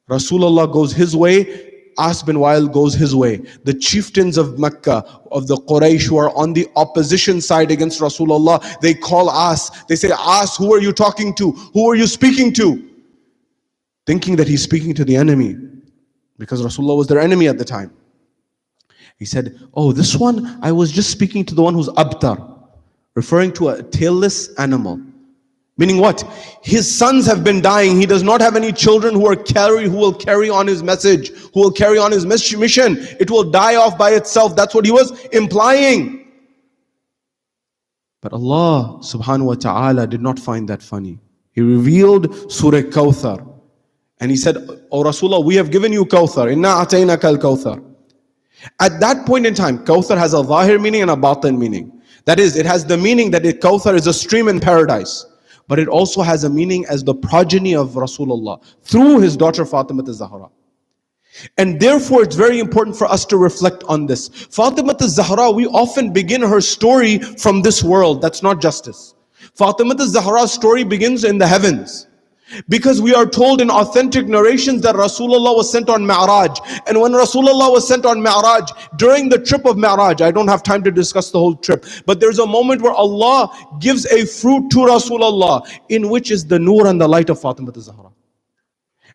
Rasulullah goes his way, As bin Wa'il goes his way. The chieftains of Mecca, of the Quraysh, who are on the opposition side against Rasulullah, they call As. They say, As, who are you talking to? Who are you speaking to? Thinking that he's speaking to the enemy, because Rasulullah was their enemy at the time. He said, oh, this one, I was just speaking to the one who's abtar, referring to a tailless animal. Meaning what? His sons have been dying. He does not have any children who will carry on his message, who will carry on his mission. It will die off by itself. That's what he was implying. But Allah subhanahu wa ta'ala did not find that funny. He revealed Surah Kawthar. And he said, "O Rasulullah, we have given you Kawthar. Inna ataynaka al-Kawthar." At that point in time, Kawthar has a zahir meaning and a batin meaning. That is, it has the meaning that Kawthar is a stream in paradise. But it also has a meaning as the progeny of Rasulullah through his daughter Fatimah Az-Zahra. And therefore, it's very important for us to reflect on this. Fatimah Az-Zahra, we often begin her story from this world. That's not justice. Fatimah Az-Zahra's story begins in the heavens. Because we are told in authentic narrations that Rasulullah was sent on Mi'raj. And when Rasulullah was sent on Mi'raj, during the trip of Mi'raj, I don't have time to discuss the whole trip, but there's a moment where Allah gives a fruit to Rasulullah, in which is the nur and the light of Fatimah Az-Zahra.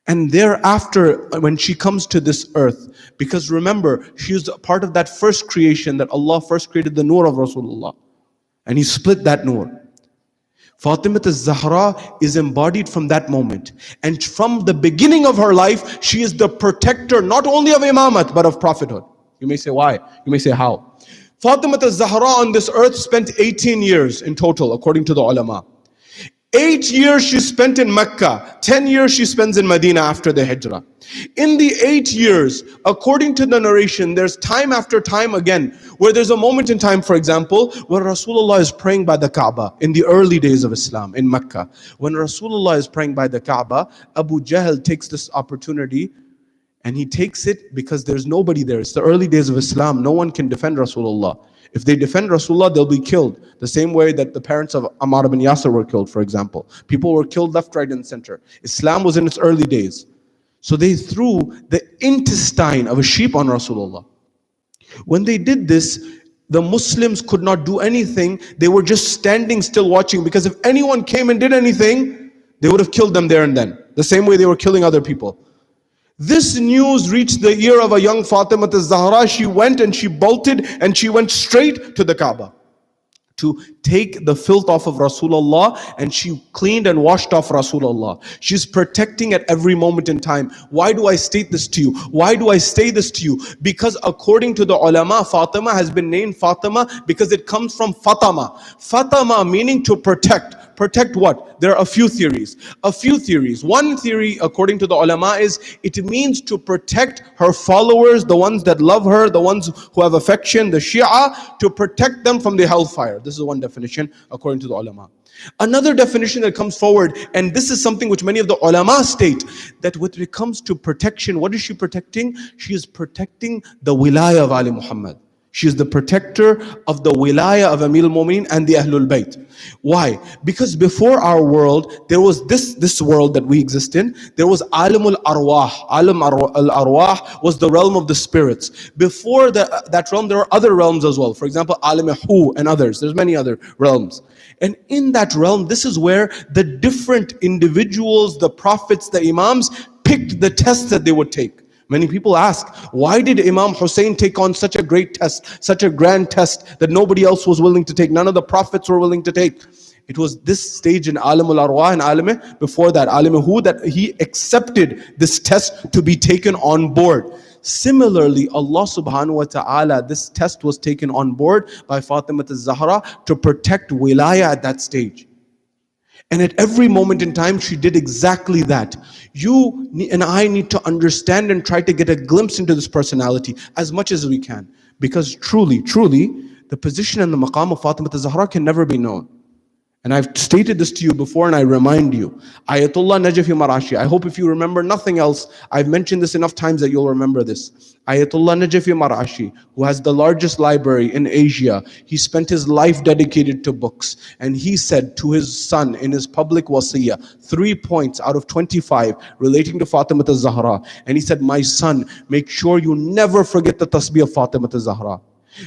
And thereafter, when she comes to this earth, because remember, she is a part of that first creation, that Allah first created the nur of Rasulullah. And He split that nur. Fatimah Az-Zahra is embodied from that moment. And from the beginning of her life, she is the protector not only of imamat, but of prophethood. You may say, why? You may say, how? Fatimah Az-Zahra on this earth spent 18 years in total, according to the ulama. 8 years she spent in Mecca, 10 years she spends in Medina after the Hijrah. In the 8 years, according to the narration, there's time after time again, where there's a moment in time, for example, where Rasulullah is praying by the Kaaba in the early days of Islam in Mecca. When Rasulullah is praying by the Kaaba, Abu Jahl takes this opportunity, and he takes it because there's nobody there. It's the early days of Islam. No one can defend Rasulullah. If they defend Rasulullah, they'll be killed. The same way that the parents of Ammar ibn Yasir were killed, for example. People were killed left, right, and center. Islam was in its early days. So they threw the intestine of a sheep on Rasulullah. When they did this, the Muslims could not do anything. They were just standing still watching, because if anyone came and did anything, they would have killed them there and then. The same way they were killing other people. This news reached the ear of a young Fatimah Az-Zahra. She went and she bolted and she went straight to the Kaaba to take the filth off of Rasulullah, and she cleaned and washed off Rasulullah. She's protecting at every moment in time. Why do I state this to you? Why do I say this to you? Because according to the ulama, Fatima has been named Fatima because it comes from Fatama. Fatama meaning to protect. Protect what? There are a few theories. One theory, according to the ulama, is it means to protect her followers, the ones that love her, the ones who have affection, the Shia, to protect them from the hellfire. This is one definition according to the ulama. Another definition that comes forward, and this is something which many of the ulama state, that when it comes to protection, what is she protecting? She is protecting the wilaya of Ali Muhammad. She is the protector of the wilaya of Amir al-Mu'mineen and the Ahlul Bayt. Why? Because before our world, there was this world that we exist in. There was Alim al-Arwah. Alim al-Arwah was the realm of the spirits. Before that realm, there are other realms as well. For example, Alim al-Hu and others. There's many other realms. And in that realm, this is where the different individuals, the prophets, the imams, picked the tests that they would take. Many people ask, why did Imam Hussein take on such a great test, such a grand test that nobody else was willing to take? None of the prophets were willing to take. It was this stage in Alim al-Arwah and Alim before that, Alim al-Hu, that he accepted this test to be taken on board. Similarly, Allah subhanahu wa ta'ala, this test was taken on board by Fatimah Az-Zahra to protect wilaya at that stage. And at every moment in time, she did exactly that. You and I need to understand and try to get a glimpse into this personality as much as we can. Because truly, the position and the maqam of Fatimah Az-Zahra can never be known. And I've stated this to you before, and I remind you. Ayatollah Najafi Marashi. I hope if you remember nothing else, I've mentioned this enough times that you'll remember this. Ayatollah Najafi Marashi, who has the largest library in Asia, he spent his life dedicated to books. And he said to his son in his public wasiyah, 3 points out of 25 relating to Fatimah Az-Zahra. And he said, my son, make sure you never forget the tasbih of Fatimah Az-Zahra.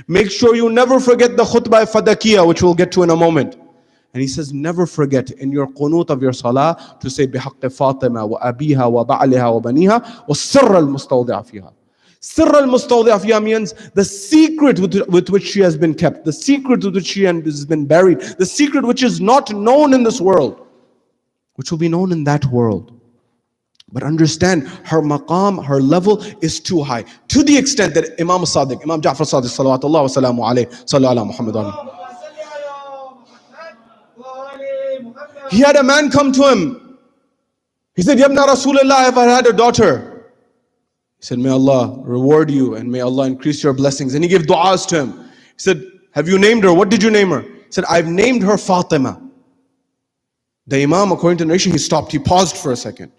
Make sure you never forget the khutbah fadakiyah, which we'll get to in a moment. And he says, never forget in your qunut of your salah to say, بِحَقِّ Fatima wa abiha wa ba'aliha wa baniha wa sirr al-mustawdi'a fiha. Sirr al-mustawdi'a fiha means the secret with which she has been kept, the secret with which she has been buried, the secret which is not known in this world. which will be known in that world. But understand, her maqam, her level is too high. To the extent that Imam Sadiq, Imam Ja'far Sadiq, salawatullah wa salamu alayhi, sallallahu ala Muhammad wa alihi. He had a man come to him. He said, Yabna Rasulullah, I have had a daughter. He said, may Allah reward you and may Allah increase your blessings. And he gave du'as to him. He said, have you named her? What did you name her? He said, I've named her Fatimah. The Imam, according to the narration, he stopped. He paused for a second.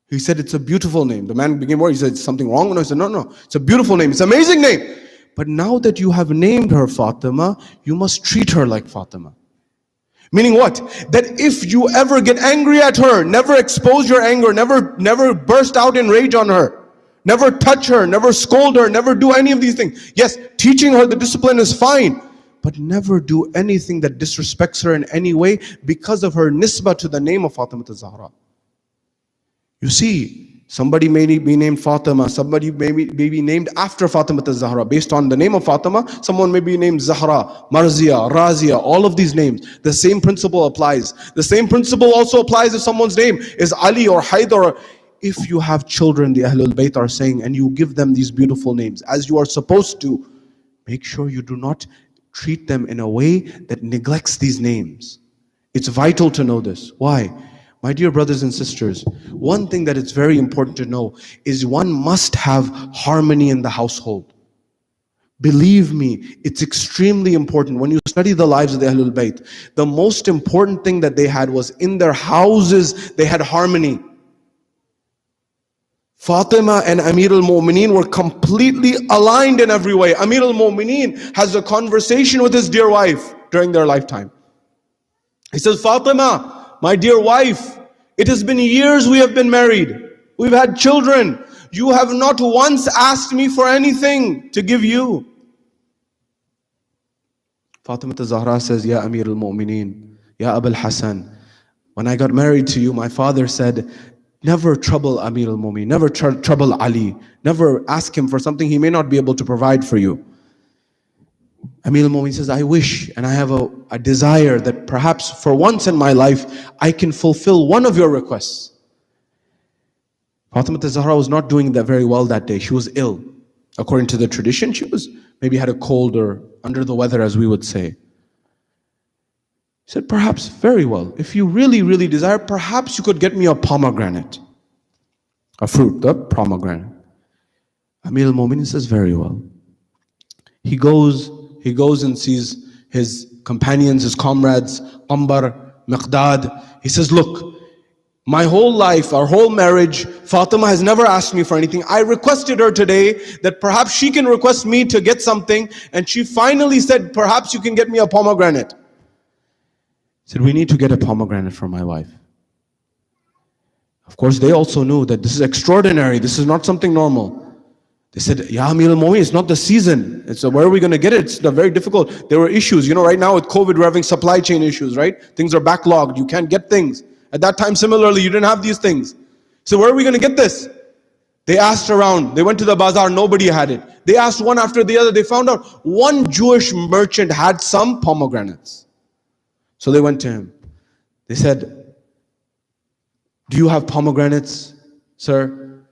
He said, it's a beautiful name. The man became worried. He said, is something wrong? No, he said, no, it's a beautiful name. It's an amazing name. But now that you have named her Fatima, you must treat her like Fatima. Meaning what? That if you ever get angry at her, never expose your anger, never burst out in rage on her, never touch her, never scold her, never do any of these things. Yes, teaching her the discipline is fine, but never do anything that disrespects her in any way because of her nisbah to the name of Fatimah Az-Zahra. You see, somebody may be named Fatima, somebody may be named after Fatimah Az-Zahra. Based on the name of Fatima, someone may be named Zahra, Marzia, Razia, all of these names. The same principle applies. The same principle also applies if someone's name is Ali or Haidar. If you have children, the Ahlul Bayt are saying, and you give them these beautiful names, as you are supposed to, make sure you do not treat them in a way that neglects these names. It's vital to know this. Why? My dear brothers and sisters, one thing that it's very important to know is one must have harmony in the household. Believe me, it's extremely important. When you study the lives of the Ahlul Bayt, the most important thing that they had was in their houses, they had harmony. Fatima and Amir al-Mu'mineen were completely aligned in every way. Amir al-Mu'mineen has a conversation with his dear wife during their lifetime. He says, Fatima, my dear wife, it has been years we have been married. We've had children. You have not once asked me for anything to give you. Fatimah Az-Zahra says, Ya Amir al-Mu'mineen, Ya Abul Hasan, when I got married to you, my father said, never trouble Amir al-Mu'mineen, never trouble Ali, never ask him for something he may not be able to provide for you. Amir al-Mu'mineen says, I wish and I have a desire that perhaps for once in my life, I can fulfill one of your requests. Fatimah Az-Zahra was not doing that very well that day. She was ill. According to the tradition, she was maybe had a cold or under the weather, as we would say. He said, perhaps, very well. If you really, really desire, perhaps you could get me a pomegranate. A fruit, the pomegranate. Amir al-Mu'mineen says, very well. He goes and sees his companions, his comrades, Ambar, Miqdad. He says, look, my whole life, our whole marriage, Fatima has never asked me for anything. I requested her today that perhaps she can request me to get something. And she finally said, perhaps you can get me a pomegranate. He said, we need to get a pomegranate for my wife. Of course, they also knew that this is extraordinary. This is not something normal. They said, Ya Amir al-Mu'mineen, it's not the season. So where are we going to get it? It's very difficult. There were issues. Right now with COVID, we're having supply chain issues, right? Things are backlogged. You can't get things. At that time, similarly, you didn't have these things. So where are we going to get this? They asked around. They went to the bazaar. Nobody had it. They asked one after the other. They found out one Jewish merchant had some pomegranates. So they went to him. They said, do you have pomegranates, sir?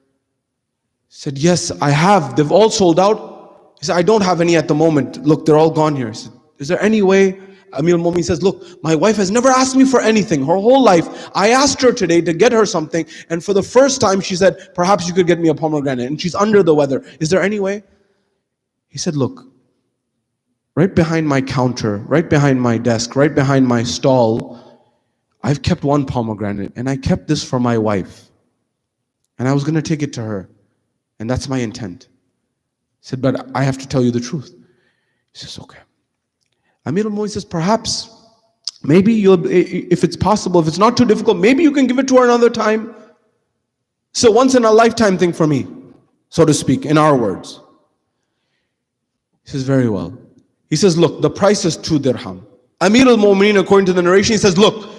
He said, yes, I have. They've all sold out. He said, I don't have any at the moment. Look, they're all gone here. He said, is there any way? Amir al-Mu'mineen says, look, my wife has never asked me for anything her whole life. I asked her today to get her something, and for the first time she said, perhaps you could get me a pomegranate, and she's under the weather. Is there any way? He said, look, right behind my counter, right behind my desk, right behind my stall, I've kept one pomegranate, and I kept this for my wife. And I was going to take it to her, and that's my intent. He said, but I have to tell you the truth. He says, okay. Amir al-Mu'mineen says, perhaps, maybe if it's possible, if it's not too difficult, maybe you can give it to her another time. So once in a lifetime thing for me, so to speak, in our words. He says, very well. He says, look, the price is 2 dirham. Amir al-Mu'mineen, according to the narration, he says, look,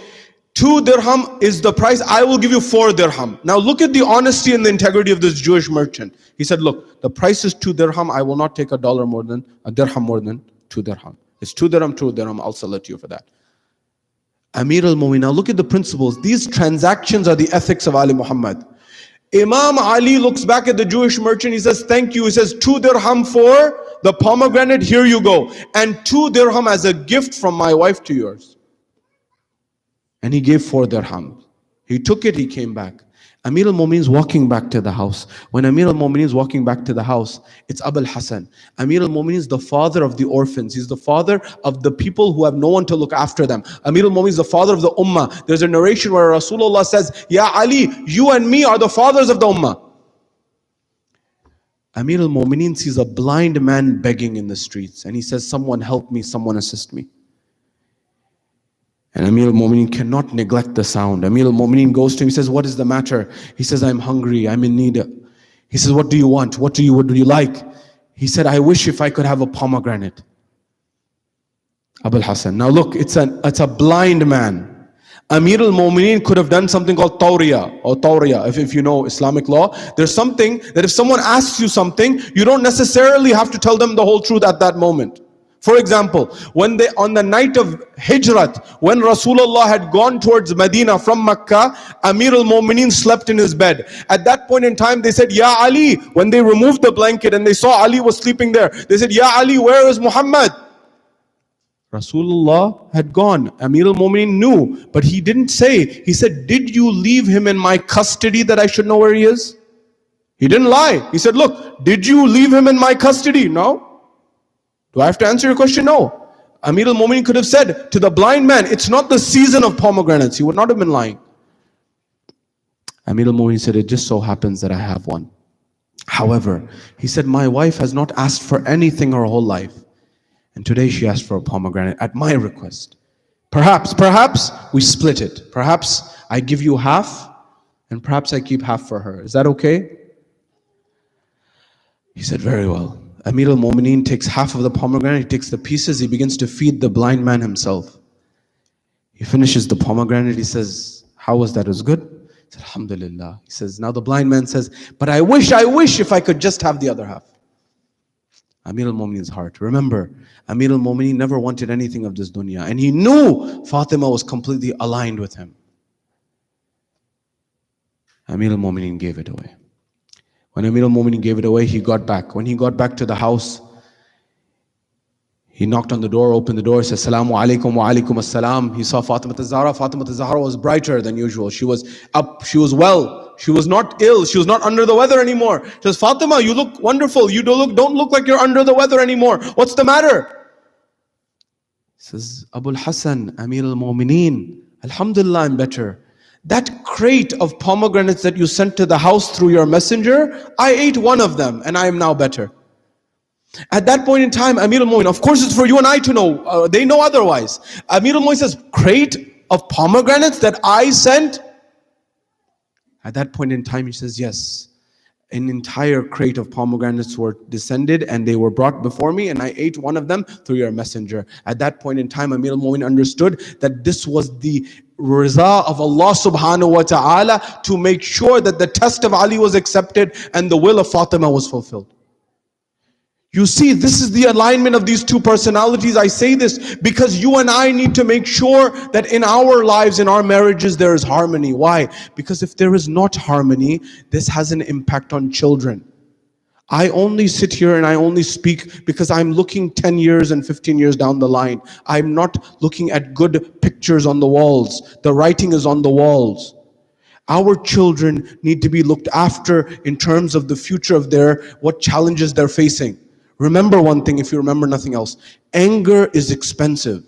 2 dirham is the price, I will give you 4 dirham. Now look at the honesty and the integrity of this Jewish merchant. He said, look, the price is 2 dirham, I will not take a dirham more than 2 dirham. It's 2 dirham, I'll sell it to you for that. Amir al-Mu'minin. Now look at the principles. These transactions are the ethics of Ali Muhammad. Imam Ali looks back at the Jewish merchant. He says, thank you. He says, 2 dirham for the pomegranate. Here you go. And 2 dirham as a gift from my wife to yours. And he gave 4 dirham. He took it, he came back. Amir al-Mu'minin is walking back to the house. When Amir al-Mu'minin is walking back to the house, it's Abul Hasan. Amir al-Mu'minin is the father of the orphans. He's the father of the people who have no one to look after them. Amir al-Mu'minin is the father of the ummah. There's a narration where Rasulullah says, Ya Ali, you and me are the fathers of the ummah. Amir al-Mu'minin sees a blind man begging in the streets. And he says, someone help me, someone assist me. And Amir al-Mu'minin cannot neglect the sound. Amir al-Mu'minin goes to him, he says, what is the matter? He says, I'm hungry, I'm in need. He says, what do you want? What do you like? He said, I wish if I could have a pomegranate. Abul Hasan. Now look, it's a blind man. Amir al-Mu'minin could have done something called tawriya or tawriya, if you know Islamic law. There's something that if someone asks you something, you don't necessarily have to tell them the whole truth at that moment. For example, when on the night of Hijrat, when Rasulullah had gone towards Medina from Makkah, Amir al-Mu'minin slept in his bed. At that point in time, they said, Ya Ali, when they removed the blanket and they saw Ali was sleeping there, they said, Ya Ali, where is Muhammad? Rasulullah had gone. Amir al-Mu'minin knew, but he didn't say. He said, did you leave him in my custody that I should know where he is? He didn't lie. He said, look, did you leave him in my custody? No. Do I have to answer your question? No. Amir al-Mu'minin could have said to the blind man, it's not the season of pomegranates. He would not have been lying. Amir al-Mu'minin said, it just so happens that I have one. However, he said, my wife has not asked for anything her whole life. And today she asked for a pomegranate at my request. Perhaps we split it. Perhaps I give you half and perhaps I keep half for her. Is that okay? He said, very well. Amir al-Mu'minin takes half of the pomegranate, he takes the pieces, he begins to feed the blind man himself. He finishes the pomegranate, he says, how was that? It was good? He said, Alhamdulillah. He says, now the blind man says, but I wish if I could just have the other half. Amir al-Mu'minin's heart. Remember, Amir al-Mu'minin never wanted anything of this dunya. And he knew Fatimah was completely aligned with him. Amir al-Mu'minin gave it away. When Amir al-Mu'minin gave it away, he got back. When he got back to the house, he knocked on the door, opened the door, said, Assalamu alaikum wa alaikum assalam. He saw Fatimah az-Zahra. Fatimah az-Zahra was brighter than usual. She was up, she was well. She was not ill. She was not under the weather anymore. She says, Fatimah, you look wonderful. You don't look like you're under the weather anymore. What's the matter? He says, Abul Hasan, Amir al-Mu'minin, Alhamdulillah, I'm better. That crate of pomegranates that you sent to the house through your messenger, I ate one of them and I am now better. At that point in time, Amir al-Mu'minin, of course it's for you and I to know, they know otherwise. Amir al-Mu'minin says, crate of pomegranates that I sent? At that point in time, he says, yes. An entire crate of pomegranates were descended and they were brought before me and I ate one of them through your messenger. At that point in time, Amir al-Mu'minin understood that this was the riza of Allah subhanahu wa ta'ala to make sure that the test of Ali was accepted and the will of Fatimah was fulfilled. You see, this is the alignment of these two personalities. I say this because you and I need to make sure that in our lives, in our marriages, there is harmony. Why? Because if there is not harmony, this has an impact on children. I only sit here and I only speak because I'm looking 10 years and 15 years down the line. I'm not looking at good pictures on the walls. The writing is on the walls. Our children need to be looked after in terms of the future of what challenges they're facing. Remember one thing, if you remember nothing else. Anger is expensive.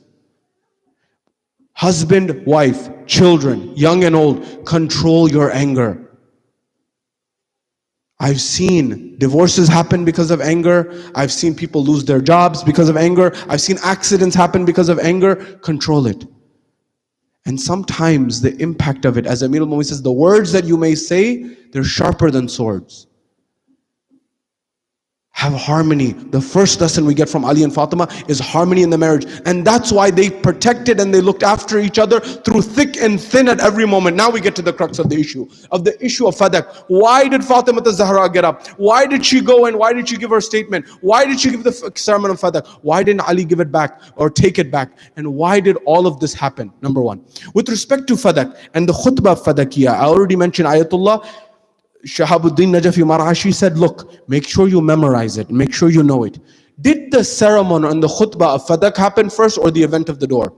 Husband, wife, children, young and old, control your anger. I've seen divorces happen because of anger. I've seen people lose their jobs because of anger. I've seen accidents happen because of anger. Control it. And sometimes the impact of it, as Amir al-Mu'minin says, the words that you may say, they're sharper than swords. Have harmony. The first lesson we get from Ali and Fatima is harmony in the marriage. And that's why they protected and they looked after each other through thick and thin at every moment. Now we get to the crux of the issue of Fadak. Why did Fatima Az-Zahra get up? Why did she go and why did she give her statement? Why did she give the sermon of Fadak? Why didn't Ali give it back or take it back? And why did all of this happen? Number one, with respect to Fadak and the khutbah Fadakiyah, I already mentioned Ayatullah Shahabuddin Najafi Marashi said, look, make sure you memorize it, make sure you know it. Did the ceremony and the khutbah of Fadak happen first or the event of the door?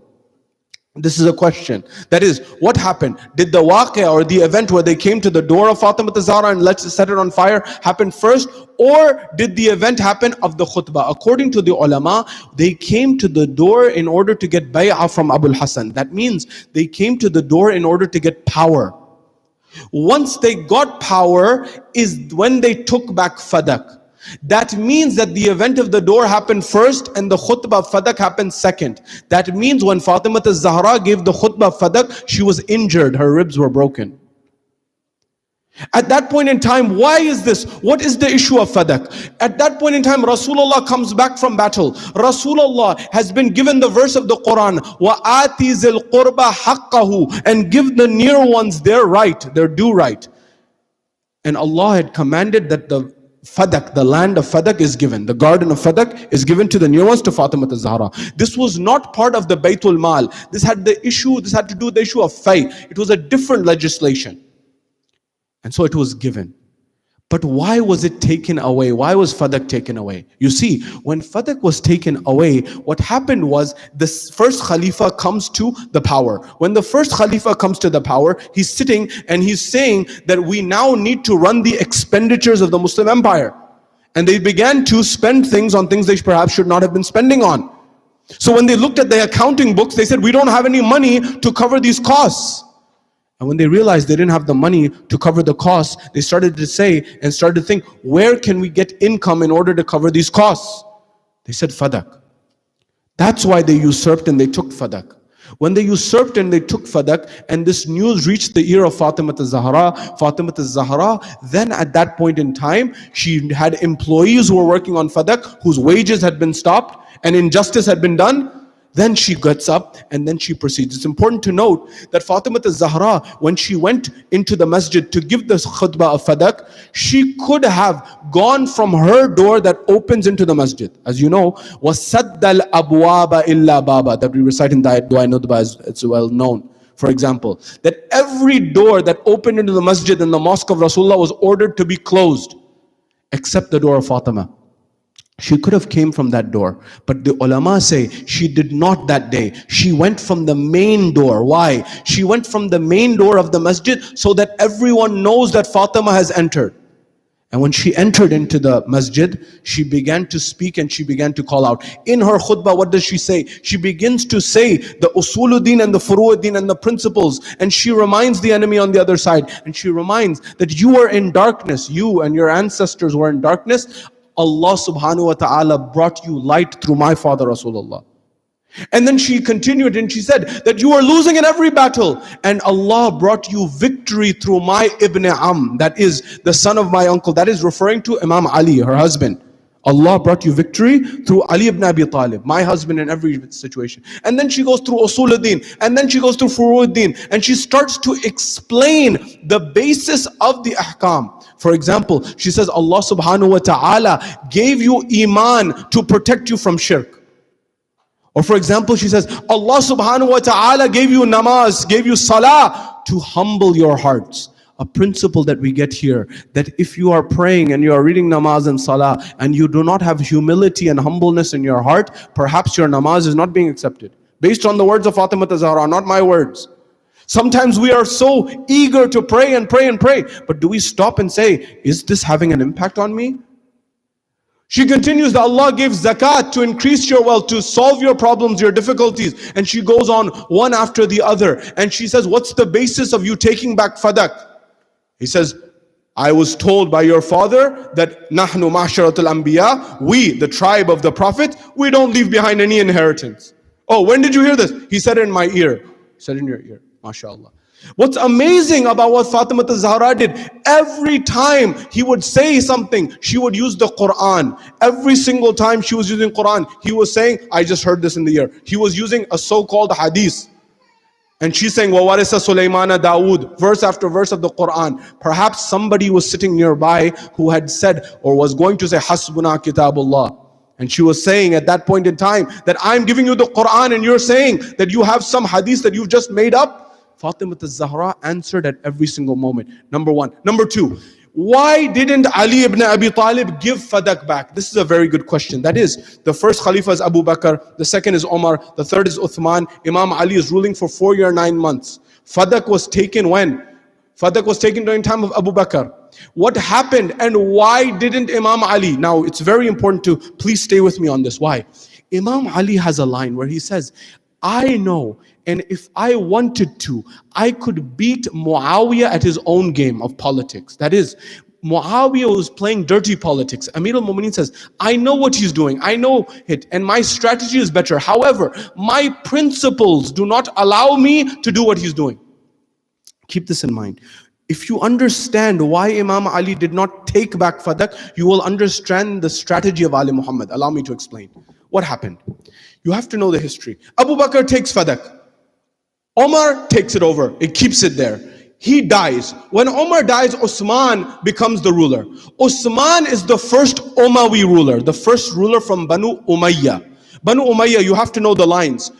This is a question. That is, what happened? Did the waqia or the event where they came to the door of Fatimah Az-Zahra and let's set it on fire happen first? Or did the event happen of the khutbah? According to the ulama, they came to the door in order to get bay'ah from Abul Hasan. That means they came to the door in order to get power. Once they got power is when they took back Fadak. That means that the event of the door happened first and the khutbah of Fadak happened second. That means when Fatimah Az-Zahra gave the khutbah of Fadak, she was injured, her ribs were broken. At that point in time, why is this? What is the issue of Fadak? At that point in time, Rasulullah comes back from battle. Rasulullah has been given the verse of the Quran, وَآتِ ذِي الْقُرْبَ حَقَّهُ, and give the near ones their right, their due right. And Allah had commanded that the Fadak, the land of Fadak is given. The garden of Fadak is given to the near ones, to Fatimah Az-Zahra. This was not part of the Baytul Mal. This had to do with the issue of Fay. It was a different legislation. And so it was given. But why was it taken away? Why was Fadak taken away? You see, when Fadak was taken away, what happened was the first Khalifa comes to the power. When the first Khalifa comes to the power, he's sitting and he's saying that we now need to run the expenditures of the Muslim empire. And they began to spend things on things they perhaps should not have been spending on. So when they looked at the accounting books, they said, we don't have any money to cover these costs. And when they realized they didn't have the money to cover the costs, they started to say and started to think, where can we get income in order to cover these costs? They said Fadak. That's why they usurped and they took Fadak. When they usurped and they took Fadak and this news reached the ear of Fatimah Az-Zahra, then at that point in time, she had employees who were working on Fadak, whose wages had been stopped and injustice had been done. Then she gets up and then she proceeds. It's important to note that Fatimah Az-Zahra, when she went into the masjid to give the khutbah of Fadak, she could have gone from her door that opens into the masjid. As you know, وَسَدَّ الْأَبْوَابَ إِلَّا بَابَ, that we recite in the Dua Nudba, as it's well known. For example, that every door that opened into the masjid in the mosque of Rasulullah was ordered to be closed, except the door of Fatimah. She could have came from that door, but the ulama say she did not that day. She went from the main door. Why? She went from the main door of the masjid so that everyone knows that Fatima has entered. And when she entered into the masjid, she began to speak and she began to call out. In her khutbah, what does she say? She begins to say the usuluddin and the furuuddin and the principles. And she reminds the enemy on the other side. And she reminds that you are in darkness. You and your ancestors were in darkness. Allah subhanahu wa ta'ala brought you light through my father Rasulullah. And then she continued and she said that you are losing in every battle and Allah brought you victory through my Ibn Am, that is the son of my uncle. That is referring to Imam Ali, her husband. Allah brought you victory through Ali ibn Abi Talib, my husband, in every situation. And then she goes through Usuluddin, and then she goes through Furuuddin, and she starts to explain the basis of the ahkam. For example, she says Allah subhanahu wa ta'ala gave you iman to protect you from shirk. Or for example, she says Allah subhanahu wa ta'ala gave you namaz, gave you salah to humble your hearts. A principle that we get here, that if you are praying and you are reading namaz and salah and you do not have humility and humbleness in your heart, perhaps your namaz is not being accepted. Based on the words of Fatimah Az-Zahra, not my words. Sometimes we are so eager to pray and pray and pray, but do we stop and say, is this having an impact on me? She continues that Allah gives zakat to increase your wealth, to solve your problems, your difficulties. And she goes on one after the other. And she says, what's the basis of you taking back fadak? He says, I was told by your father that nahnu ma'sharatul anbiya, we, the tribe of the prophet, we don't leave behind any inheritance. Oh, when did you hear this? He said it in my ear. He said it in your ear. MashaAllah. What's amazing about what Fatimah al-Zahra did, every time he would say something, she would use the Quran. Every single time she was using Quran, he was saying, I just heard this in the ear. He was using a so-called hadith. And she's saying, وَوَرِثَ سُلَيْمَانَ Dawood, verse after verse of the Quran. Perhaps somebody was sitting nearby who had said or was going to say, Hasbuna kitabullah. And she was saying at that point in time that I'm giving you the Quran and you're saying that you have some hadith that you've just made up. Fatimah al-Zahra answered at every single moment. Number one. Number two, why didn't Ali ibn Abi Talib give Fadak back? This is a very good question. That is, the first Khalifa is Abu Bakr, the second is Omar, the third is Uthman. Imam Ali is ruling for 4 years, 9 months. Fadak was taken when? Fadak was taken during time of Abu Bakr. What happened and why didn't Imam Ali? Now it's very important to please stay with me on this. Why? Imam Ali has a line where he says, I know, and if I wanted to, I could beat Muawiyah at his own game of politics. That is, Muawiyah was playing dirty politics. Amir al-Mu'mineen says, I know what he's doing, I know it, and my strategy is better. However, my principles do not allow me to do what he's doing. Keep this in mind. If you understand why Imam Ali did not take back Fadak, you will understand the strategy of Ali Muhammad. Allow me to explain. What happened? You have to know the history. Abu Bakr takes Fadak. Omar takes it over. It keeps it there. He dies. When Omar dies, Uthman becomes the ruler. Uthman is the first Umayyi ruler, the first ruler from Banu Umayyah. Banu Umayyah, you have to know the lines.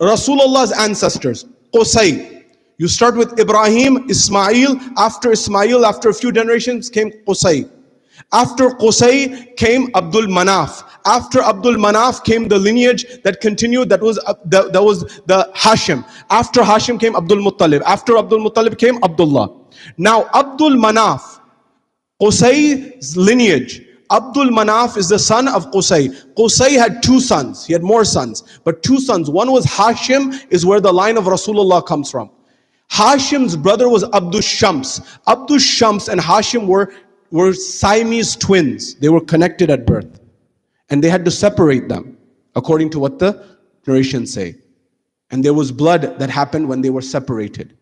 Rasulullah's ancestors, Qusay. You start with Ibrahim, Ismail. After Ismail, after a few generations, came Qusay. After Qusay came Abdul Manaf. After Abdul Manaf came the lineage that continued, that was the Hashim. After Hashim came Abdul Muttalib. After Abdul Muttalib came Abdullah. Now Abdul Manaf, Qusay's lineage, Abdul Manaf is the son of Qusay. Qusay had 2 sons. He had more sons, but 2 sons. One was Hashim, is where the line of Rasulullah comes from. Hashim's brother was Abdul Shams. Abdul Shams and Hashim were Siamese twins. They were connected at birth. And they had to separate them, according to what the narrations say. And there was blood that happened when they were separated.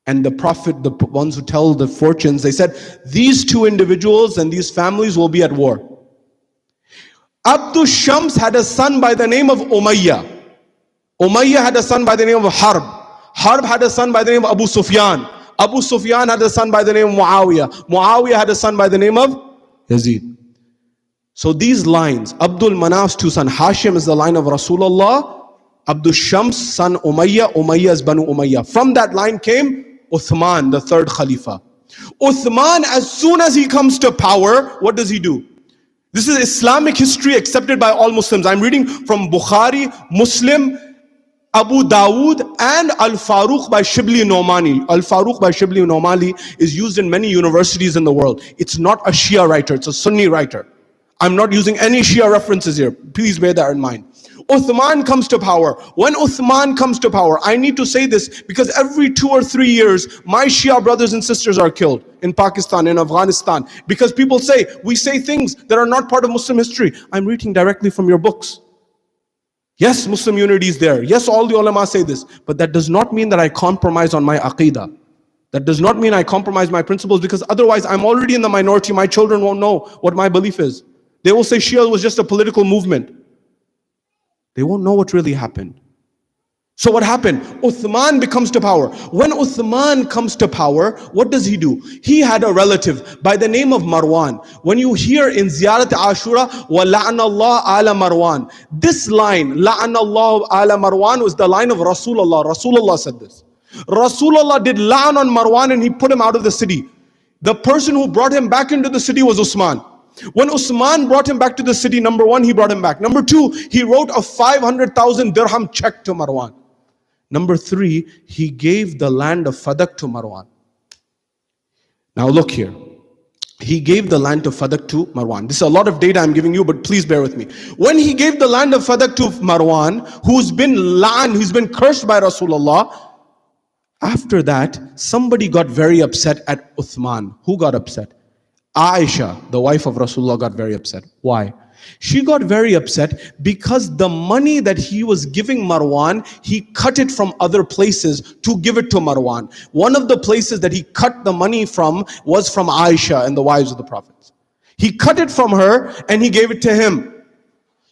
And the Prophet, the ones who tell the fortunes, they said, these 2 individuals and these families will be at war. Abdul Shams had a son by the name of Umayyah. Umayyah had a son by the name of Harb. Harb had a son by the name of Abu Sufyan. Abu Sufyan had a son by the name of Muawiyah. Muawiyah had a son by the name of Yazid. So these lines, Abdul Manaf's 2 sons, Hashim is the line of Rasulullah, Abdul Shams' son Umayyah, Umayyah is Banu Umayyah. From that line came Uthman, the 3rd Khalifa. Uthman, as soon as he comes to power, what does he do? This is Islamic history accepted by all Muslims. I'm reading from Bukhari, Muslim, Abu Dawood, and Al-Faruq by Shibli Nomani. Al-Faruq by Shibli Nomani is used in many universities in the world. It's not a Shia writer, it's a Sunni writer. I'm not using any Shia references here. Please bear that in mind. Uthman comes to power. When Uthman comes to power, I need to say this because every 2 or 3 years, my Shia brothers and sisters are killed in Pakistan, in Afghanistan. Because people say, we say things that are not part of Muslim history. I'm reading directly from your books. Yes, Muslim unity is there. Yes, all the ulama say this. But that does not mean that I compromise on my aqidah. That does not mean I compromise my principles, because otherwise I'm already in the minority. My children won't know what my belief is. They will say Shia was just a political movement. They won't know what really happened. So what happened? Uthman becomes to power. When Uthman comes to power, what does he do? He had a relative by the name of Marwan. When you hear in Ziyarat Ashura, وَلَعْنَ اللَّهُ عَلَى Marwan, this line, لَعْنَ اللَّهُ عَلَى Marwan, was the line of Rasulullah. Rasulullah said this. Rasulullah did la'an on Marwan and he put him out of the city. The person who brought him back into the city was Usman. When Usman brought him back to the city, number 1, he brought him back. Number 2, he wrote a 500,000 dirham check to Marwan. Number 3, he gave the land of Fadak to Marwan. Now look here. He gave the land of Fadak to Marwan. This is a lot of data I'm giving you, but please bear with me. When he gave the land of Fadak to Marwan, who's been cursed by Rasulullah, after that, somebody got very upset at Uthman. Who got upset? Aisha, the wife of Rasulullah, got very upset. Why? She got very upset because the money that he was giving Marwan, he cut it from other places to give it to Marwan. One of the places that he cut the money from was from Aisha and the wives of the Prophet. He cut it from her and he gave it to him.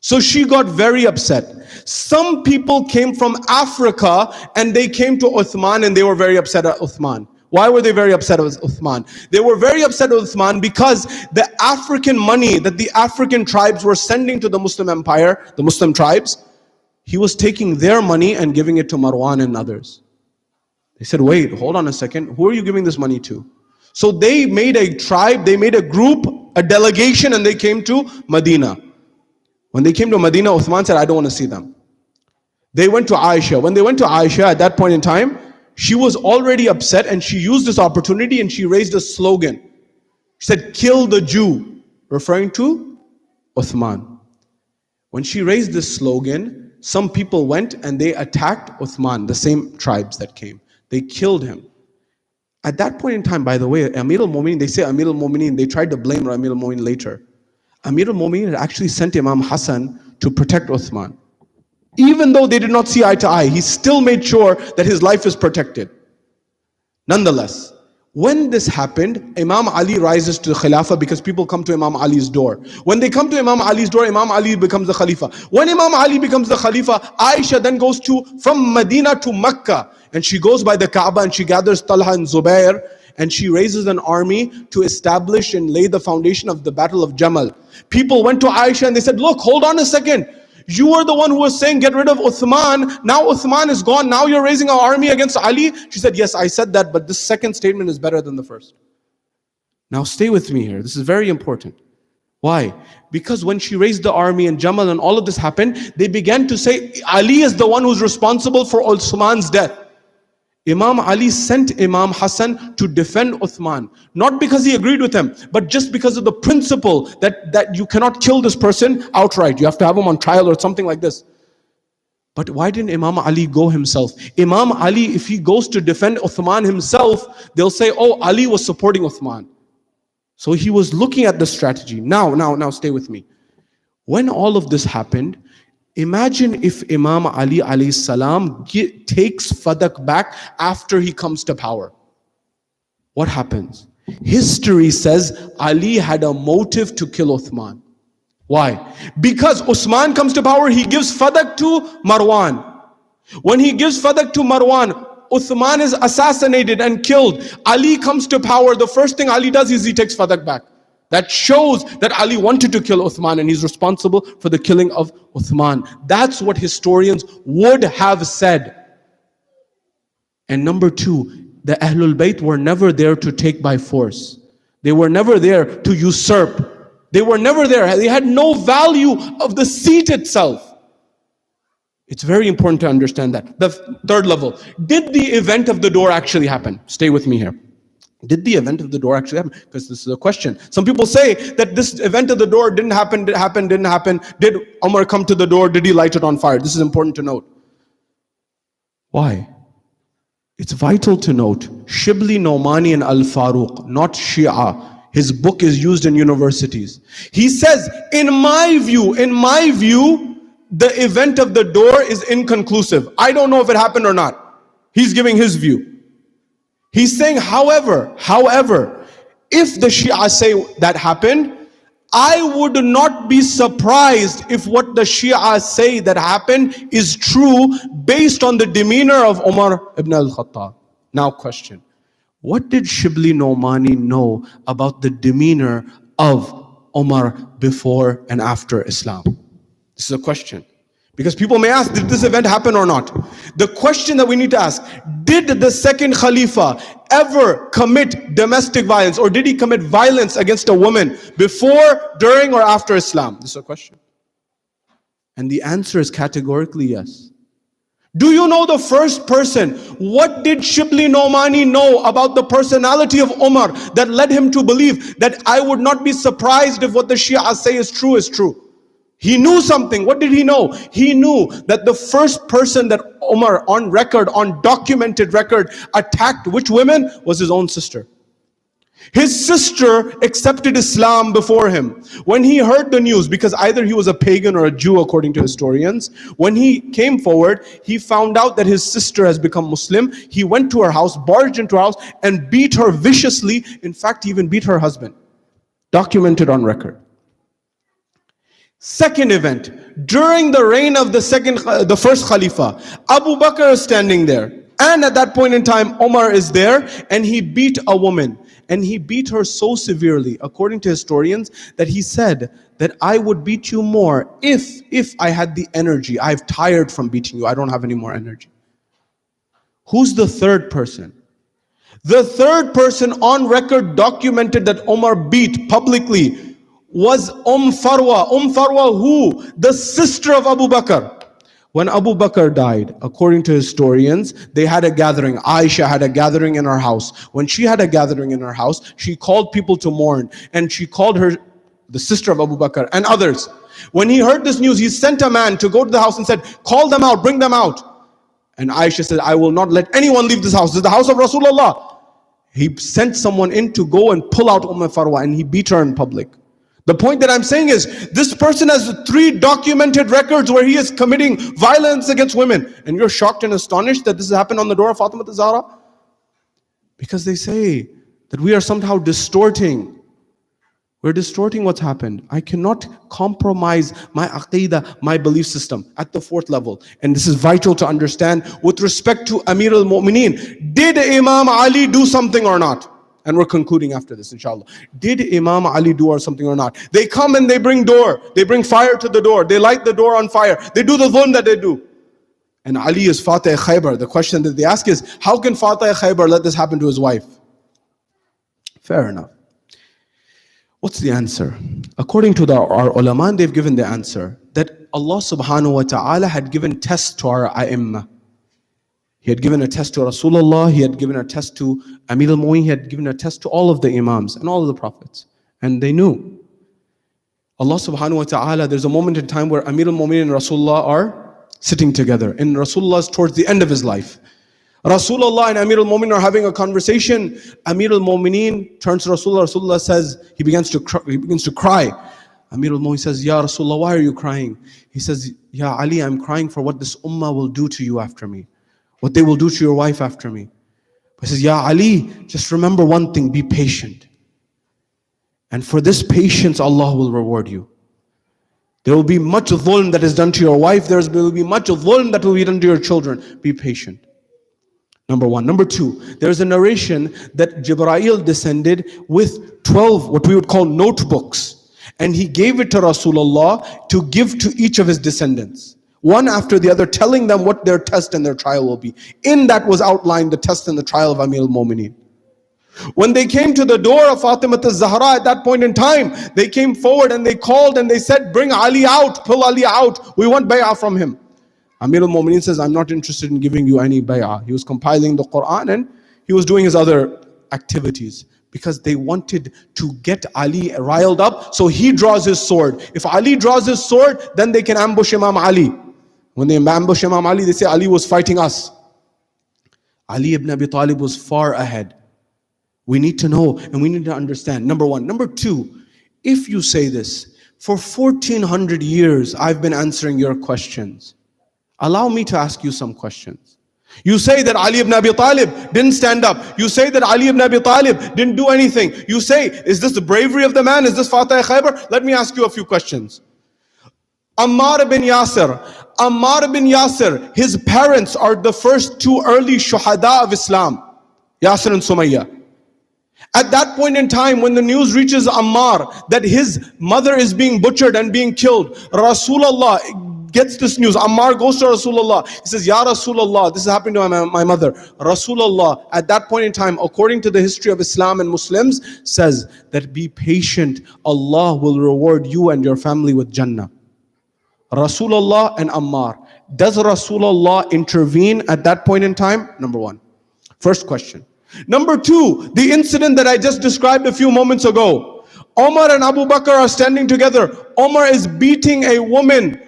So she got very upset. Some people came from Africa and they came to Uthman and they were very upset at Uthman. Why were they very upset with Uthman? They were very upset with Uthman because the African money that the African tribes were sending to the Muslim empire, the Muslim tribes, he was taking their money and giving it to Marwan and others. They said, wait, hold on a second. Who are you giving this money to? So they made a tribe, they made a group, a delegation, and they came to Medina. When they came to Medina, Uthman said, I don't want to see them. They went to Aisha. When they went to Aisha, at that point in time, she was already upset and she used this opportunity and she raised a slogan. She said, kill the Jew, referring to Uthman. When she raised this slogan, some people went and they attacked Uthman, the same tribes that came. They killed him. At that point in time, by the way, Amir al-Mu'mineen, they say Amir al-Mu'mineen, they tried to blame Amir al-Mu'mineen later. Amir al-Mu'mineen had actually sent Imam Hassan to protect Uthman. Even though they did not see eye to eye, he still made sure that his life is protected. Nonetheless, when this happened, Imam Ali rises to the Khilafah because people come to Imam Ali's door. When they come to Imam Ali's door, Imam Ali becomes the Khalifa. When Imam Ali becomes the Khalifa, Aisha then goes from Medina to Mecca, and she goes by the Kaaba and she gathers Talha and Zubair, and she raises an army to establish and lay the foundation of the Battle of Jamal. People went to Aisha and they said, look, hold on a second. You were the one who was saying get rid of Uthman. Now Uthman is gone. Now you're raising an army against Ali. She said, yes, I said that, but this second statement is better than the first. Now stay with me here. This is very important. Why? Because when she raised the army and Jamal and all of this happened, they began to say Ali is the one who's responsible for Uthman's death. Imam Ali sent Imam Hassan to defend Uthman, not because he agreed with him, but just because of the principle that you cannot kill this person outright. You have to have him on trial or something like this. But why didn't Imam Ali go himself? Imam Ali, if he goes to defend Uthman himself, they'll say, oh, Ali was supporting Uthman. So he was looking at the strategy. Now, stay with me. When all of this happened, imagine if Imam Ali alayhi salam takes Fadak back after he comes to power. What happens? History says Ali had a motive to kill Uthman. Why? Because Uthman comes to power, he gives Fadak to Marwan. When he gives Fadak to Marwan, Uthman is assassinated and killed. Ali comes to power. The first thing Ali does is he takes Fadak back. That shows that Ali wanted to kill Uthman and he's responsible for the killing of Uthman. That's what historians would have said. And number two, the Ahlul Bayt were never there to take by force. They were never there to usurp. They were never there. They had no value of the seat itself. It's very important to understand that. The third level, did the event of the door actually happen? Stay with me here. Did the event of the door actually happen? Because this is a question. Some people say that this event of the door didn't happen. Did Umar come to the door? Did he light it on fire? This is important to note. Why? It's vital to note. Shibli Nomani and Al-Faruq, not Shia. His book is used in universities. He says, in my view, the event of the door is inconclusive. I don't know if it happened or not. He's giving his view. He's saying, however, if the Shia say that happened, I would not be surprised if what the Shia say that happened is true based on the demeanor of Umar ibn al-Khattab. Now question, what did Shibli Nomani know about the demeanor of Umar before and after Islam? This is a question. Because people may ask, did this event happen or not? The question that we need to ask, did the second Khalifa ever commit domestic violence, or did he commit violence against a woman before, during, or after Islam? This is a question. And the answer is categorically yes. Do you know the first person? What did Shibli Nomani know about the personality of Umar that led him to believe that I would not be surprised if what the Shia say is true is true? He knew something. What did he know? He knew that the first person that Umar, on documented record, attacked which women was his own sister. His sister accepted Islam before him. When he heard the news, because either he was a pagan or a Jew according to historians, when he came forward, he found out that his sister has become Muslim. He went to her house, barged into her house, and beat her viciously. In fact, he even beat her husband. Documented on record. Second event, during the reign of the first Khalifa, Abu Bakr is standing there. And at that point in time, Omar is there, and he beat a woman. And he beat her so severely, according to historians, that he said that I would beat you more if I had the energy. I've tired from beating you. I don't have any more energy. Who's the third person? The third person on record documented that Omar beat publicly was Farwa. Farwa who? The sister of Abu Bakr. When Abu Bakr died, according to historians, they had a gathering. Aisha had a gathering in her house. When she had a gathering in her house, she called people to mourn. And she called her, the sister of Abu Bakr, and others. When he heard this news, he sent a man to go to the house and said, call them out, bring them out. And Aisha said, I will not let anyone leave this house. This is the house of Rasulullah. He sent someone in to go and pull out Farwa, and he beat her in public. The point that I'm saying is, this person has 3 documented records where he is committing violence against women. And you're shocked and astonished that this has happened on the door of Fatimah Az-Zahra? Because they say that we are somehow distorting. We're distorting what's happened. I cannot compromise my aqeedah, my belief system at the 4th level. And this is vital to understand with respect to Amir al-Mu'mineen. Did Imam Ali do something or not? And we're concluding after this, inshallah. Did Imam Ali do or something or not? They come and they bring fire to the door. They light the door on fire. They do the dhulm that they do. And Ali is Fatih Khaybar. The question that they ask is, how can Fatih Khaybar let this happen to his wife? Fair enough. What's the answer? According to our ulama, they've given the answer that Allah subhanahu wa ta'ala had given tests to our ai'. He had given a test to Rasulullah, he had given a test to Amir al-Mu'mineen, he had given a test to all of the Imams and all of the Prophets. And they knew. Allah subhanahu wa ta'ala, there's a moment in time where Amir al-Mu'mineen and Rasulullah are sitting together. And Rasulullah is towards the end of his life. Rasulullah and Amir al-Mu'mineen are having a conversation. Amir al-Mu'mineen turns to Rasulullah. Rasulullah says, he begins to cry. Amir al-Mu'mineen says, Ya Rasulullah, why are you crying? He says, Ya Ali, I'm crying for what this ummah will do to you after me. What they will do to your wife after me. He says, Ya Ali, just remember one thing, be patient. And for this patience, Allah will reward you. There will be much dhulm that is done to your wife. There will be much dhulm that will be done to your children. Be patient. Number 1. Number 2, there is a narration that Jibreel descended with 12, what we would call notebooks. And he gave it to Rasulullah to give to each of his descendants. One after the other, telling them what their test and their trial will be. In that was outlined the test and the trial of Amir al-Mu'mineen. When they came to the door of Fatimah Az-Zahra at that point in time, they came forward and they called and they said, bring Ali out, pull Ali out. We want bay'ah from him. Amir al-Mu'mineen says, I'm not interested in giving you any bay'ah. He was compiling the Quran and he was doing his other activities. Because they wanted to get Ali riled up, so he draws his sword. If Ali draws his sword, then they can ambush Imam Ali. When they ambush Imam Ali, they say Ali was fighting us. Ali ibn Abi Talib was far ahead. We need to know and we need to understand. Number 1. Number 2, if you say this, for 1400 years I've been answering your questions. Allow me to ask you some questions. You say that Ali ibn Abi Talib didn't stand up. You say that Ali ibn Abi Talib didn't do anything. You say, is this the bravery of the man? Is this Fatih Khaybar? Let me ask you a few questions. Ammar bin Yasir, his parents are the first 2 early Shahadat of Islam, Yasir and Sumayya. At that point in time, when the news reaches Ammar that his mother is being butchered and being killed, Rasulullah gets this news. Ammar goes to Rasulullah. He says, Ya Rasulullah, this is happening to my mother. Rasulullah, at that point in time, according to the history of Islam and Muslims, says that be patient. Allah will reward you and your family with Jannah. Rasulullah and Ammar. Does Rasulullah intervene at that point in time? Number 1. First question. Number 2, the incident that I just described a few moments ago. Omar and Abu Bakr are standing together. Omar is beating a woman